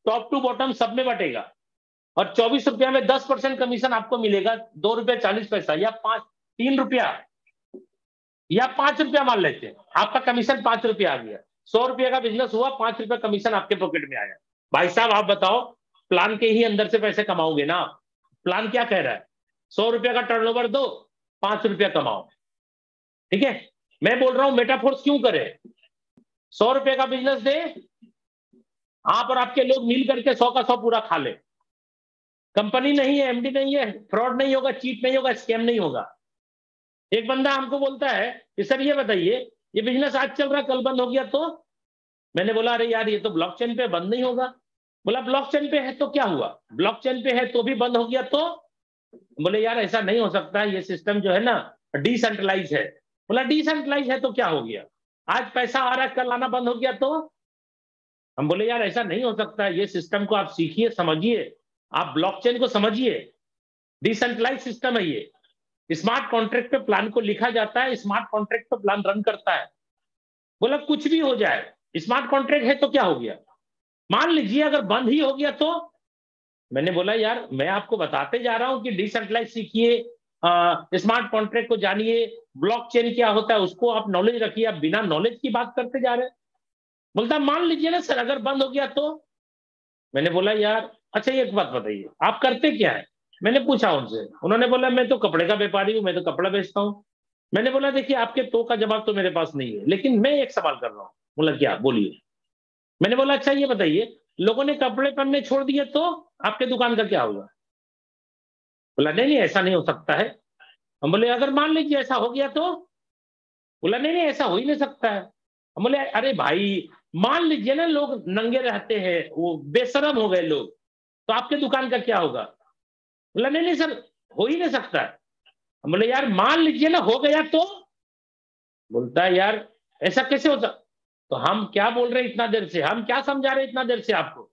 टॉप टू बॉटम सब में बटेगा। और 24 रुपया में 10% कमीशन आपको मिलेगा, ₹2.40 या 3 रुपया या 5 रुपया मान लेते हैं, आपका कमीशन 5 रुपया आ गया। 100 रुपया का बिजनेस हुआ, 5 रुपया कमीशन आपके पॉकेट में आया। भाई साहब आप बताओ, प्लान के ही अंदर से पैसे कमाओगे ना। प्लान क्या कह रहा है, 100 रुपया का टर्नओवर दो, 5 रुपया कमाओ। ठीक है, मैं बोल रहा हूं मेटाफोर्स क्यों करे, 100 रुपए का बिजनेस दे, आप और आपके लोग मिल करके 100 का 100 पूरा खा ले। कंपनी नहीं है, एमडी नहीं है, फ्रॉड नहीं होगा, चीट नहीं होगा, स्कैम नहीं होगा। एक बंदा हमको बोलता है कि सर ये बताइए, ये बिजनेस आज चल रहा कल बंद हो गया तो। मैंने बोला अरे यार ये तो ब्लॉकचेन पे बंद नहीं होगा। बोला ब्लॉकचेन पे है तो क्या हुआ, ब्लॉकचेन पे है तो भी बंद हो गया तो। बोले यार ऐसा नहीं हो सकता, ये सिस्टम जो है ना डिसेंट्रलाइज है। बोला डिसेंट्रलाइज है तो क्या हो गया, आज पैसा आ रहा है कल आना बंद हो गया तो। हम बोले यार ऐसा नहीं हो सकता, ये सिस्टम को आप सीखिए, समझिए, आप ब्लॉकचेन को समझिए, डिसेंट्रलाइज सिस्टम है ये। स्मार्ट कॉन्ट्रैक्ट पे प्लान को लिखा जाता है, स्मार्ट कॉन्ट्रैक्ट पे प्लान रन करता है। बोला कुछ भी हो जाए, स्मार्ट कॉन्ट्रैक्ट है तो क्या हो गया, मान लीजिए अगर बंद ही हो गया तो। मैंने बोला यार मैं आपको बताते जा रहा हूं कि डिसेंट्रलाइज सीखिए, स्मार्ट कॉन्ट्रैक्ट को जानिए, ब्लॉकचेन क्या होता है उसको आप नॉलेज रखिए, आप बिना नॉलेज की बात करते जा रहे हैं। बोलता मान लीजिए ना सर अगर बंद हो गया तो। मैंने बोला यार अच्छा एक बात बताइए आप करते क्या है। मैंने पूछा उनसे, उन्होंने बोला मैं तो कपड़े का व्यापारी हूं, मैं तो कपड़ा बेचता हूं। मैंने बोला देखिए आपके तो का जवाब तो मेरे पास नहीं है, लेकिन मैं एक सवाल कर रहा हूँ। बोला क्या, बोलिए। मैंने बोला अच्छा ये बताइए लोगों ने कपड़े पहनने छोड़ दिए तो आपके दुकान का क्या होगा। बोला नहीं नहीं ऐसा नहीं हो सकता है। हम बोले अगर मान लीजिए ऐसा हो गया तो। बोला नहीं नहीं ऐसा हो ही नहीं सकता है। हम बोले अरे भाई मान लीजिए ना लोग नंगे रहते हैं, वो बेशरम हो गए लोग, तो आपके दुकान का क्या होगा। बोला नहीं नहीं सर हो ही नहीं सकता है। हम बोले यार मान लीजिए ना हो गया तो। बोलता है यार ऐसा कैसे होता। तो हम क्या बोल रहे हैं इतना देर से, हम क्या समझा रहे हैं इतना देर से आपको।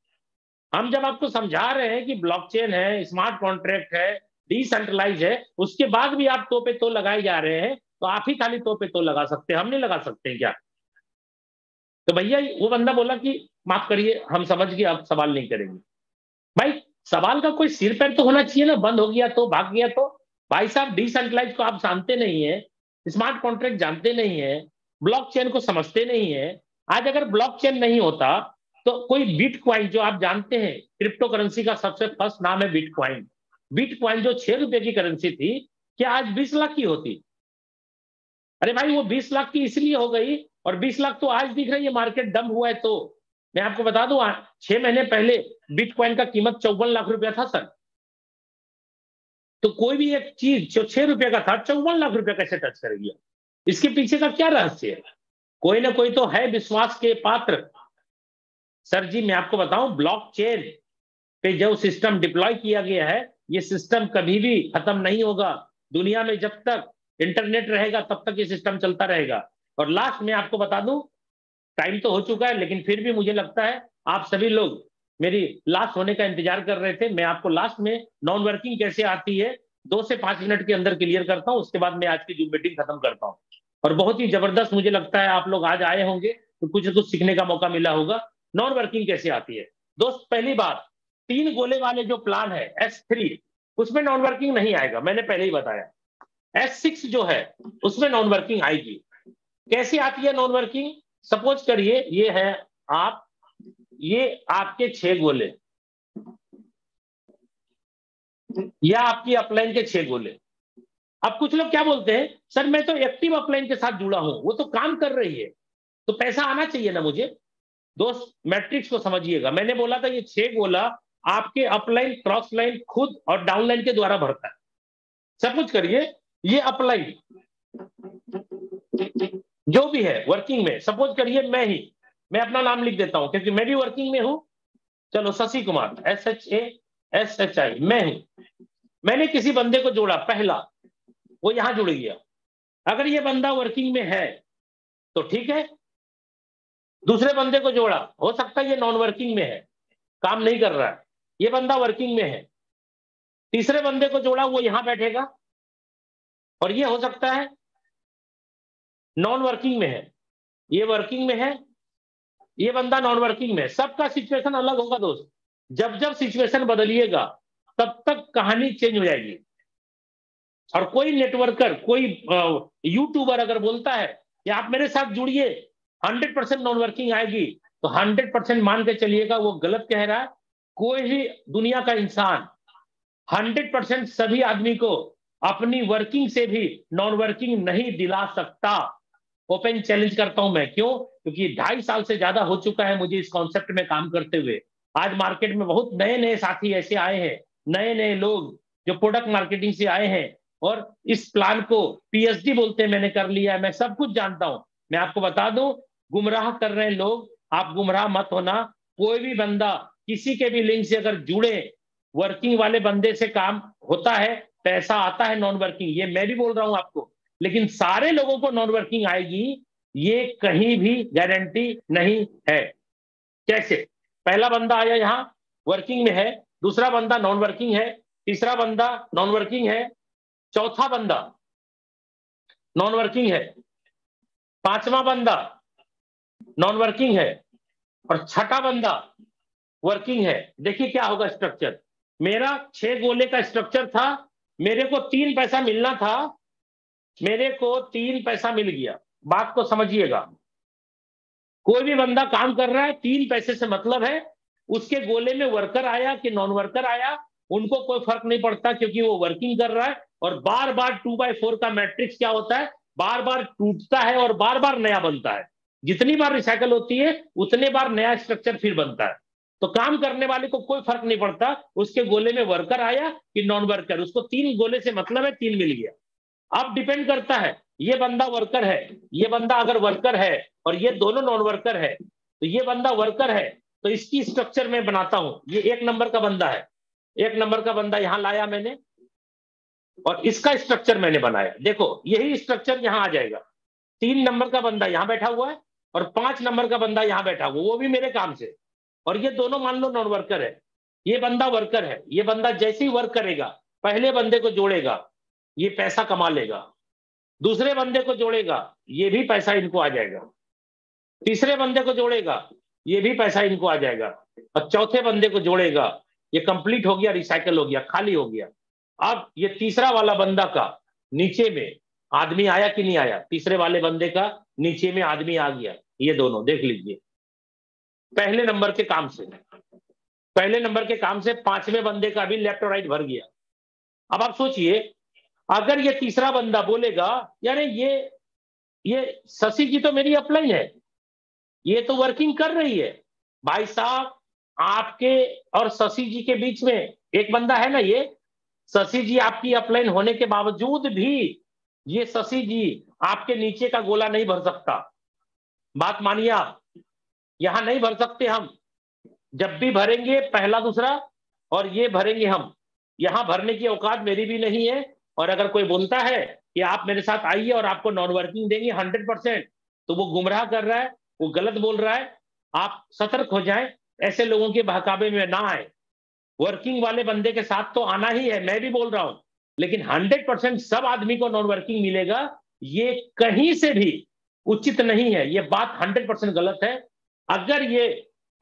हम जब आपको समझा रहे हैं कि ब्लॉकचेन है, स्मार्ट कॉन्ट्रैक्ट है, डिसेंट्रलाइज है, उसके बाद भी आप तो पे तो लगाए जा रहे हैं, तो आप ही खाली तो पे तो लगा सकते हैं, हम नहीं लगा सकते क्या। तो भैया वो बंदा बोला कि माफ करिए हम समझ गए अब सवाल नहीं करेंगे। भाई सवाल का कोई सिर पैर तो होना चाहिए ना, बंद हो गया तो भाग गया तो। भाई साहब डिसेंट्रलाइज को आप जानते नहीं है, स्मार्ट कॉन्ट्रैक्ट जानते नहीं है, ब्लॉकचेन को समझते नहीं है। आज अगर ब्लॉकचेन नहीं होता तो कोई बिटकॉइन जो आप जानते हैं क्रिप्टो करेंसी का सबसे फर्स्ट नाम है बिटकॉइन। बिटकॉइन जो 6 रुपए की करेंसी थी, क्या आज 20 लाख की होती। अरे भाई वो 20 लाख की इसलिए हो गई, और 20 लाख तो आज दिख रही है, मार्केट डंप हुआ है तो। मैं आपको बता दूं 6 महीने पहले बिटकॉइन का कीमत 54 लाख रुपया था सर। तो कोई भी एक चीज जो 6 रुपए का था 54 लाख रुपया कैसे टच करेगी। इसके पीछे का क्या रहस्य है। कोई ना कोई तो है विश्वास के पात्र। सर जी मैं आपको बताऊं ब्लॉकचेन पे जो सिस्टम डिप्लॉय किया गया है, ये सिस्टम कभी भी खत्म नहीं होगा। दुनिया में जब तक इंटरनेट रहेगा तब तक ये सिस्टम चलता रहेगा। और लास्ट में आपको बता दूं, टाइम तो हो चुका है लेकिन फिर भी मुझे लगता है आप सभी लोग मेरी लास्ट होने का इंतजार कर रहे थे। मैं आपको लास्ट में नॉन वर्किंग कैसे आती है 2 से 5 मिनट के अंदर क्लियर करता हूं, उसके बाद मैं आज की जूम मीटिंग खत्म करता हूं। और बहुत ही जबरदस्त मुझे लगता है आप लोग आज आए होंगे तो कुछ ना कुछ सीखने का मौका मिला होगा। नॉन वर्किंग कैसे आती है दोस्त, पहली बात 3 गोले वाले जो प्लान है S3 उसमें नॉन वर्किंग नहीं आएगा, मैंने पहले ही बताया। S6 जो है उसमें नॉन वर्किंग आएगी। कैसे आती है नॉन वर्किंग, सपोज करिए ये है आप, ये आपके 6 गोले, या आपकी अपलाइन के 6 गोले। अब कुछ लोग क्या बोलते हैं सर मैं तो एक्टिव अपलाइन के साथ जुड़ा हूं, वो तो काम कर रही है, तो पैसा आना चाहिए ना मुझे। दोस्त मैट्रिक्स को समझिएगा, मैंने बोला था ये 6 गोला आपके अपलाइन क्रॉस लाइन खुद और डाउनलाइन के द्वारा भरता है। सपोज करिए ये अपलाइन जो भी है वर्किंग में, सपोज करिए मैं अपना नाम लिख देता हूं क्योंकि मैं भी वर्किंग में हूं। चलो शशि कुमार SHASHI मैं हूं। मैंने किसी बंदे को जोड़ा पहला, वो यहां जुड़ गया। अगर ये बंदा वर्किंग में है तो ठीक है। दूसरे बंदे को जोड़ा, हो सकता है ये नॉन वर्किंग में है, काम नहीं कर रहा है, ये बंदा वर्किंग में है। तीसरे बंदे को जोड़ा, वो यहां बैठेगा, और ये हो सकता है नॉन वर्किंग में है, ये वर्किंग में है, ये बंदा नॉन वर्किंग में। सबका सिचुएशन अलग होगा दोस्त। जब जब सिचुएशन बदलिएगा तब तक कहानी चेंज हो जाएगी। और कोई नेटवर्कर, कोई यूट्यूबर अगर बोलता है कि आप मेरे साथ जुड़िए 100% नॉन वर्किंग आएगी, तो 100% मान के चलिएगा वो गलत कह रहा है। कोई भी दुनिया का इंसान 100% सभी आदमी को अपनी वर्किंग से भी नॉन वर्किंग नहीं दिला सकता। ओपन चैलेंज करता हूं मैं, क्यों, क्योंकि 2.5 साल से ज्यादा हो चुका है मुझे इस कॉन्सेप्ट में काम करते हुए। आज मार्केट में बहुत नए नए साथी ऐसे आए हैं, नए नए लोग जो प्रोडक्ट मार्केटिंग से आए हैं, और इस प्लान को PhD बोलते हैं, मैंने कर लिया है, मैं सब कुछ जानता हूं। मैं आपको बता दूं, गुमराह कर रहे हैं लोग, आप गुमराह मत होना। कोई भी बंदा किसी के भी लिंक से अगर जुड़े, वर्किंग वाले बंदे से काम होता है, पैसा आता है नॉन वर्किंग, ये मैं भी बोल रहा हूं आपको, लेकिन सारे लोगों को नॉन वर्किंग आएगी ये कहीं भी गारंटी नहीं है। कैसे, पहला बंदा आया यहां वर्किंग में है, दूसरा बंदा नॉन वर्किंग है, तीसरा बंदा नॉन वर्किंग है, चौथा बंदा नॉन वर्किंग है, पांचवा बंदा नॉन वर्किंग है, और छठा बंदा वर्किंग है। देखिए क्या होगा स्ट्रक्चर। मेरा 6 गोले का स्ट्रक्चर था, मेरे को 3 पैसा मिलना था, मेरे को 3 पैसा मिल गया। बात को समझिएगा, कोई भी बंदा काम कर रहा है, 3 पैसे से मतलब है। उसके गोले में वर्कर आया कि नॉन वर्कर आया, उनको कोई फर्क नहीं पड़ता, क्योंकि वो वर्किंग कर रहा है। और बार बार 2/4 का मैट्रिक्स क्या होता है, बार बार टूटता है और बार बार नया बनता है। जितनी बार रिसाइकल होती है उतने बार नया स्ट्रक्चर फिर बनता है। तो काम करने वाले को कोई फर्क नहीं पड़ता उसके गोले में वर्कर आया कि नॉन वर्कर, उसको 3 गोले से मतलब है, 3 मिल गया। अब डिपेंड करता है, ये बंदा वर्कर है, ये बंदा अगर वर्कर है और ये दोनों नॉन वर्कर है, तो ये बंदा वर्कर है, तो इसकी स्ट्रक्चर में बनाता हूं। ये 1 नंबर का बंदा है, 1 नंबर का बंदा यहां लाया मैंने, और इसका स्ट्रक्चर मैंने बनाया। देखो यही स्ट्रक्चर यहां आ जाएगा। 3 नंबर का बंदा यहां बैठा हुआ है और 5 नंबर का बंदा यहां बैठा हुआ, वो भी मेरे काम से। और ये दोनों मान लो नॉन वर्कर है, ये बंदा वर्कर है। ये बंदा जैसे ही वर्क करेगा, पहले बंदे को जोड़ेगा, ये पैसा कमा लेगा। दूसरे बंदे को जोड़ेगा, ये भी पैसा इनको आ जाएगा। तीसरे बंदे को जोड़ेगा, ये भी पैसा इनको आ जाएगा। और चौथे बंदे को जोड़ेगा, ये कंप्लीट हो गया, रिसाइकल हो गया, खाली हो गया। अब ये तीसरा वाला बंदा का नीचे में आदमी आया कि नहीं आया, तीसरे वाले बंदे का नीचे में आदमी आ गया। ये दोनों देख लीजिए, पहले नंबर के काम से, पहले नंबर के काम से 5वें बंदे का भी लेफ्ट और राइट भर गया। अब आप सोचिए, अगर ये तीसरा बंदा बोलेगा यार ये शशि जी तो मेरी अपलाइन है, ये तो वर्किंग कर रही है। भाई साहब, आपके और शशि जी के बीच में एक बंदा है ना, ये शशि जी आपकी अपलाइन होने के बावजूद भी ये शशि जी आपके नीचे का गोला नहीं भर सकता। बात मानिए आप, यहां नहीं भर सकते हम। जब भी भरेंगे पहला दूसरा, और ये भरेंगे हम। यहां भरने की औकात मेरी भी नहीं है। और अगर कोई बोलता है कि आप मेरे साथ आइए और आपको नॉन वर्किंग देंगे 100%, तो वो गुमराह कर रहा है, वो गलत बोल रहा है। आप सतर्क हो जाएं, ऐसे लोगों के बहकावे में ना आए। वर्किंग वाले बंदे के साथ तो आना ही है, मैं भी बोल रहा हूं, लेकिन 100% सब आदमी को नॉन वर्किंग मिलेगा, ये कहीं से भी उचित नहीं है। ये बात 100% गलत है। अगर ये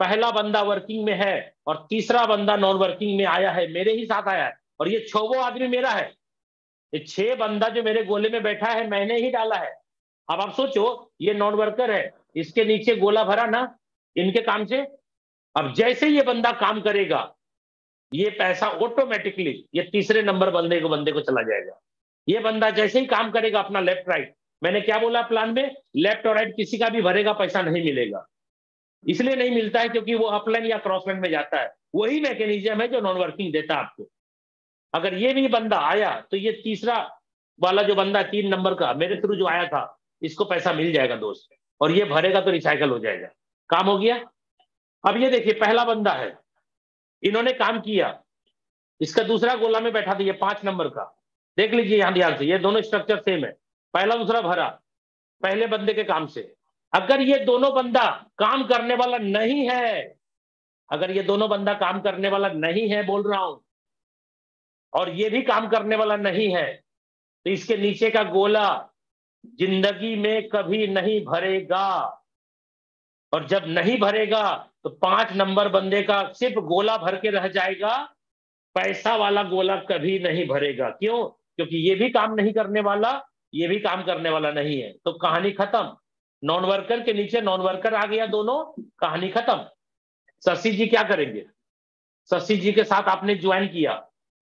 पहला बंदा वर्किंग में है और तीसरा बंदा नॉन वर्किंग में आया है, मेरे ही साथ आया है, और ये 6वां आदमी मेरा है, ये 6 बंदा जो मेरे गोले में बैठा है मैंने ही डाला है। अब आप सोचो, ये नॉन वर्कर है, इसके नीचे गोला भरा ना इनके काम से। अब जैसे ये बंदा काम करेगा, ये पैसा ऑटोमेटिकली ये तीसरे नंबर बंदे को चला जाएगा। ये बंदा जैसे ही काम करेगा अपना लेफ्ट राइट, मैंने क्या बोला प्लान में, लेफ्ट और राइट किसी का भी भरेगा पैसा नहीं मिलेगा। इसलिए नहीं मिलता है क्योंकि वो अपलाइन या क्रॉसलाइन में जाता है। वही मैकेनिज्म है जो नॉन वर्किंग देता है आपको। अगर ये भी बंदा आया तो ये तीसरा वाला जो बंदा 3 नंबर का मेरे थ्रू जो आया था, इसको पैसा मिल जाएगा दोस्त, और ये भरेगा तो रिसाइकल हो जाएगा। काम हो गया। अब ये देखिए, पहला बंदा है, इन्होंने काम किया, इसका दूसरा गोला में बैठा था, ये 5 नंबर का। देख लीजिए यहां ध्यान से, ये दोनों स्ट्रक्चर सेम है, पहला दूसरा भरा पहले बंदे के काम से। अगर ये दोनों बंदा काम करने वाला नहीं है, अगर ये दोनों बंदा काम करने वाला नहीं है बोल रहा हूं, और ये भी काम करने वाला नहीं है, तो इसके नीचे का गोला जिंदगी में कभी नहीं भरेगा। और जब नहीं भरेगा तो 5 नंबर बंदे का सिर्फ गोला भर के रह जाएगा, पैसा वाला गोला कभी नहीं भरेगा। क्यों? क्योंकि ये भी काम नहीं करने वाला, ये भी काम करने वाला नहीं है। तो कहानी खत्म। नॉन वर्कर के नीचे नॉन वर्कर आ गया, दोनों, कहानी खत्म। शशि जी क्या करेंगे? शशि जी के साथ आपने ज्वाइन किया,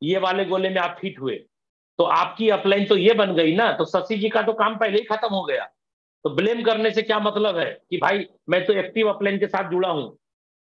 ये वाले गोले में आप फिट हुए, तो आपकी अपलाइन तो ये बन गई ना, तो शशि जी का तो काम पहले ही खत्म हो गया। तो ब्लेम करने से क्या मतलब है कि भाई मैं तो एक्टिव अपलाइन के साथ जुड़ा हूं,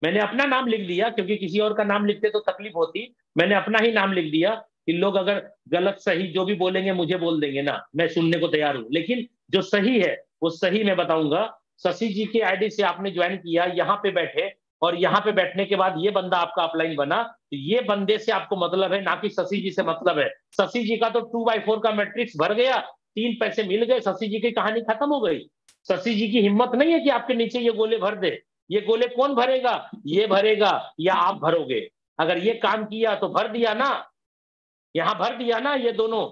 मैंने अपना नाम लिख दिया, क्योंकि किसी और का नाम लिखते तो तकलीफ होती, मैंने अपना ही नाम लिख दिया कि लोग अगर गलत सही जो भी बोलेंगे मुझे बोल देंगे ना, मैं सुनने को तैयार हूं, लेकिन जो सही है वो सही मैं बताऊंगा। शशि जी की आईडी से आपने ज्वाइन किया, यहाँ पे बैठे, और यहाँ पे बैठने के बाद ये बंदा आपका अपलाइन बना, तो ये बंदे से आपको मतलब है, ना कि शशि जी से मतलब है। शशि जी का तो 2/4 का मैट्रिक्स भर गया, 3 पैसे मिल गए, शशि जी की कहानी खत्म हो गई। शशि जी की हिम्मत नहीं है कि आपके नीचे ये गोले भर दे। ये गोले कौन भरेगा? ये भरेगा या आप भरोगे? अगर ये काम किया तो भर दिया ना, यहां भर दिया ना ये दोनों।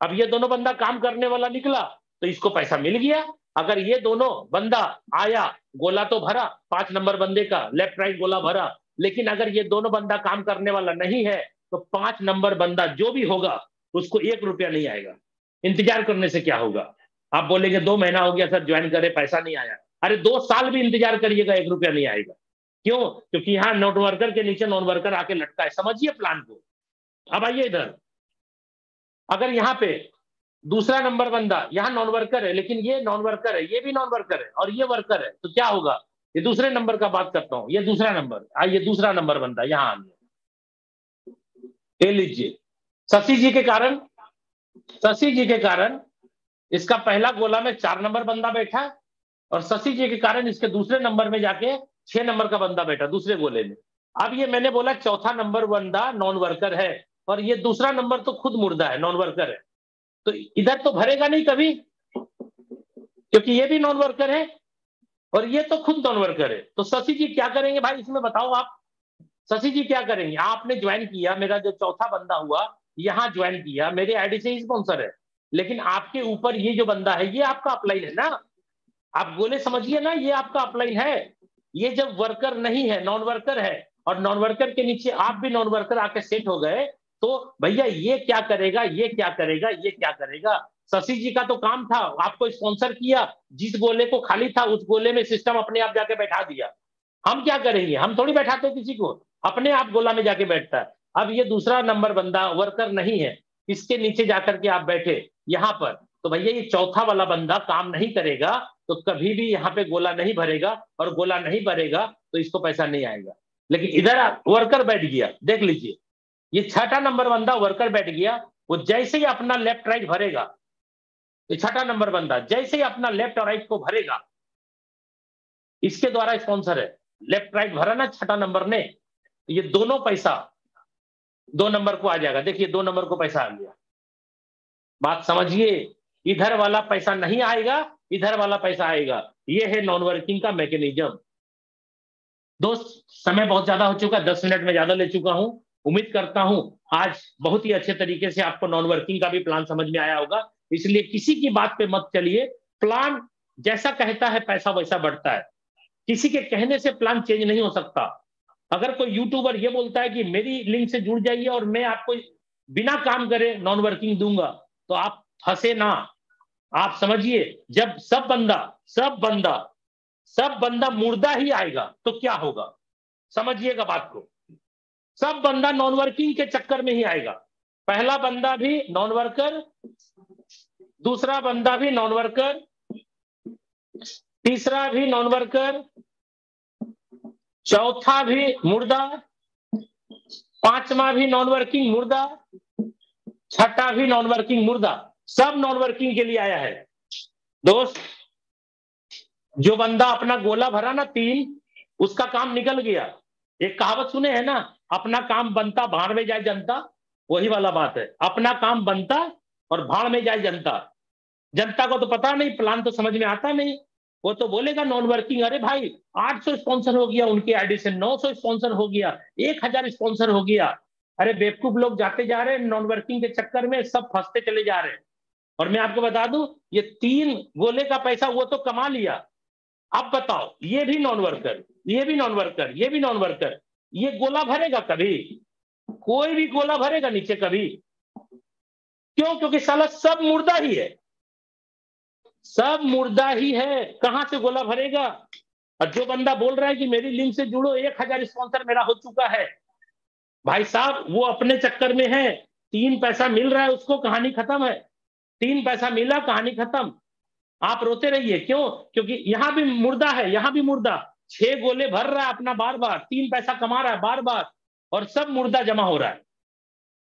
अब ये दोनों बंदा काम करने वाला निकला, तो इसको पैसा मिल गया। अगर ये दोनों बंदा आया, गोला तो भरा 5 नंबर बंदे का, लेफ्ट राइट गोला भरा, लेकिन अगर ये दोनों बंदा काम करने वाला नहीं है तो 5 नंबर बंदा जो भी होगा उसको 1 रुपया नहीं आएगा। इंतजार करने से क्या होगा? आप बोलेंगे 2 महीना हो गया सर ज्वाइन करे, पैसा नहीं आया। अरे 2 साल भी इंतजार करिएगा, 1 रुपया नहीं आएगा। क्यों? क्योंकि यहाँ नोट वर्कर के नीचे नॉन वर्कर आके लटका है। समझिए प्लान को। अब आइए इधर, अगर यहाँ पे दूसरा नंबर बंदा, यहाँ नॉन वर्कर है लेकिन ये नॉन वर्कर है, ये भी नॉन वर्कर है और ये वर्कर है, तो क्या होगा? ये दूसरे नंबर का बात करता हूं, ये दूसरा नंबर, आइए दूसरा नंबर बंदा यहाँ आ गया। ये लीजिए, शशि जी के कारण, शशि जी के कारण इसका पहला गोला में 4 नंबर बंदा बैठा और शशि जी के कारण इसके दूसरे नंबर में जाके 6 नंबर का बंदा बैठा दूसरे गोले में। अब ये मैंने बोला चौथा नंबर बंदा नॉन वर्कर है और ये दूसरा नंबर तो खुद मुर्दा है, नॉन वर्कर है, तो इधर तो भरेगा नहीं कभी, क्योंकि ये भी नॉन वर्कर है और ये तो खुद नॉन वर्कर है। तो शशि जी क्या करेंगे भाई, इसमें बताओ आप, शशि जी क्या करेंगे? आपने ज्वाइन किया, मेरा जो चौथा बंदा हुआ यहां ज्वाइन किया, मेरे आईडी से स्पॉन्सर है, लेकिन आपके ऊपर ये जो बंदा है ये आपका अपलाइन है ना, आप गोले समझिए ना, ये आपका अपलाइन है। ये जब वर्कर नहीं है, नॉन वर्कर है, और नॉन वर्कर के नीचे आप भी नॉन वर्कर आके सेट हो गए, तो भैया ये क्या करेगा, ये क्या करेगा, ये क्या करेगा? शशि जी का तो काम था, आपको स्पॉन्सर किया, जिस गोले को खाली था उस गोले में सिस्टम अपने आप जाके बैठा दिया। हम क्या करेंगे? हम थोड़ी बैठाते किसी को, अपने आप गोला में जाके बैठता है। अब ये दूसरा नंबर बंदा वर्कर नहीं है, इसके नीचे जाकर के आप बैठे यहां पर, तो भैया ये चौथा वाला बंदा काम नहीं करेगा तो कभी भी यहाँ पे गोला नहीं भरेगा, और गोला नहीं भरेगा तो इसको पैसा नहीं आएगा। लेकिन इधर वर्कर बैठ गया, देख लीजिए, ये छठा नंबर बंदा वर्कर बैठ गया, वो जैसे ही अपना लेफ्ट राइट भरेगा, ये छठा नंबर बंदा जैसे ही अपना लेफ्ट और राइट को भरेगा, इसके द्वारा स्पॉन्सर है, लेफ्ट राइट भरा ना छठा नंबर ने, तो ये दोनों पैसा 2 नंबर को आ जाएगा। देखिए 2 नंबर को पैसा आ गया। बात समझिए, इधर वाला पैसा नहीं आएगा, इधर वाला पैसा आएगा। ये है नॉन वर्किंग का मैकेनिज्म। दोस्त समय बहुत ज्यादा हो चुका है, 10 मिनट में ज्यादा ले चुका हूं। उम्मीद करता हूं आज बहुत ही अच्छे तरीके से आपको नॉन वर्किंग का भी प्लान समझ में आया होगा। इसलिए किसी की बात पे मत चलिए, प्लान जैसा कहता है पैसा वैसा बढ़ता है, किसी के कहने से प्लान चेंज नहीं हो सकता। अगर कोई यूट्यूबर ये बोलता है कि मेरी लिंक से जुड़ जाइए और मैं आपको बिना काम करे नॉन वर्किंग दूंगा, तो आप फंसे ना। आप समझिए, जब सब बंदा मुर्दा ही आएगा तो क्या होगा, समझिएगा बात को। सब बंदा नॉन वर्किंग के चक्कर में ही आएगा। पहला बंदा भी नॉन वर्कर, दूसरा बंदा भी नॉन वर्कर, तीसरा भी नॉन वर्कर, चौथा भी मुर्दा, पांचवा भी नॉन वर्किंग मुर्दा, छठा भी नॉन वर्किंग मुर्दा, सब नॉन वर्किंग के लिए आया है। दोस्त, जो बंदा अपना गोला भरा ना 3, उसका काम निकल गया। एक कहावत सुने है ना, अपना काम बनता भाड़ में जाए जनता, वही वाला बात है। अपना काम बनता और भाड़ में जाए जनता। जनता को तो पता नहीं, प्लान तो समझ में आता नहीं, वो तो बोलेगा नॉन वर्किंग। अरे भाई 800 स्पॉन्सर हो गया उनके आईडी से, 900 स्पॉन्सर हो गया, 1000 स्पॉन्सर हो गया। अरे बेवकूफ लोग जाते जा रहे हैं नॉन वर्किंग के चक्कर में, सब फंसते चले जा रहे हैं। और मैं आपको बता दूं, ये 3 गोले का पैसा वो तो कमा लिया। अब बताओ, ये भी नॉन वर्कर, ये भी नॉन वर्कर, ये भी नॉन वर्कर, ये गोला भरेगा कभी? कोई भी गोला भरेगा नीचे कभी? क्यों? क्योंकि साला सब मुर्दा ही है, सब मुर्दा ही है, कहां से गोला भरेगा? और जो बंदा बोल रहा है कि मेरी लिंक से जुड़ो, 1000 स्पॉन्सर मेरा हो चुका है, भाई साहब वो अपने चक्कर में है। 3 पैसा मिल रहा है उसको, कहानी खत्म है। 3 पैसा मिला, कहानी खत्म। आप रोते रहिए। क्यों? क्योंकि यहां भी मुर्दा है, यहां भी मुर्दा, 6 गोले भर रहा है अपना बार बार, 3 पैसा कमा रहा है बार बार, और सब मुर्दा जमा हो रहा है,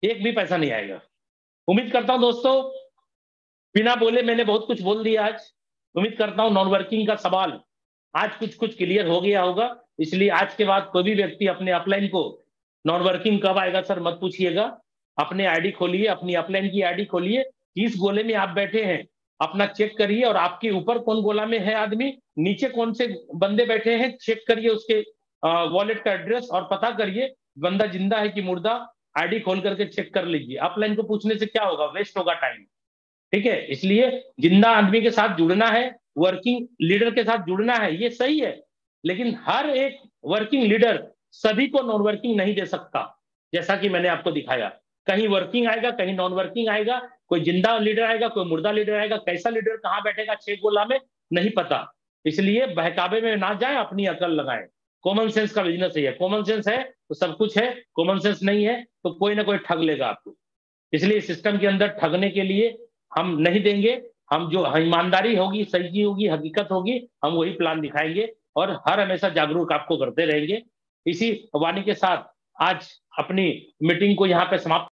एक भी पैसा नहीं आएगा। उम्मीद करता हूं दोस्तों, बिना बोले मैंने बहुत कुछ बोल दिया आज। उम्मीद करता हूं नॉन वर्किंग का सवाल आज कुछ क्लियर हो गया होगा। इसलिए आज के बाद कोई भी व्यक्ति अपने अपलाइन को नॉन वर्किंग कब आएगा सर मत पूछिएगा। अपने आईडी खोलिए, अपनी अपलाइन की आईडी खोलिए, किस गोले में आप बैठे हैं अपना चेक करिए, और आपके ऊपर कौन गोला में है आदमी, नीचे कौन से बंदे बैठे हैं, चेक करिए उसके वॉलेट का एड्रेस और पता करिए बंदा जिंदा है कि मुर्दा। आईडी खोल करके चेक कर लीजिए। अपलाइन को पूछने से क्या होगा, वेस्ट होगा टाइम। ठीक है, इसलिए जिंदा आदमी के साथ जुड़ना है, वर्किंग लीडर के साथ जुड़ना है, ये सही है, लेकिन हर एक वर्किंग लीडर सभी को नॉन वर्किंग नहीं दे सकता। जैसा कि मैंने आपको दिखाया, कहीं वर्किंग आएगा, कहीं नॉन वर्किंग आएगा, कोई जिंदा लीडर आएगा, कोई मुर्दा लीडर आएगा, कैसा लीडर कहां बैठेगा 6 गोला में नहीं पता। इसलिए बहकावे में ना जाए, अपनी अकल लगाएं। कॉमन सेंस का बिजनेस है, कॉमन सेंस है तो सब कुछ है, कॉमन सेंस नहीं है तो कोई ना कोई ठग लेगा आपको। इसलिए सिस्टम के अंदर ठगने के लिए हम नहीं देंगे। हम जो ईमानदारी होगी, सही होगी, हकीकत होगी, हम वही प्लान दिखाएंगे और हर हमेशा जागरूक आपको करते रहेंगे। इसी वाणी के साथ आज अपनी मीटिंग को यहाँ पे समाप्त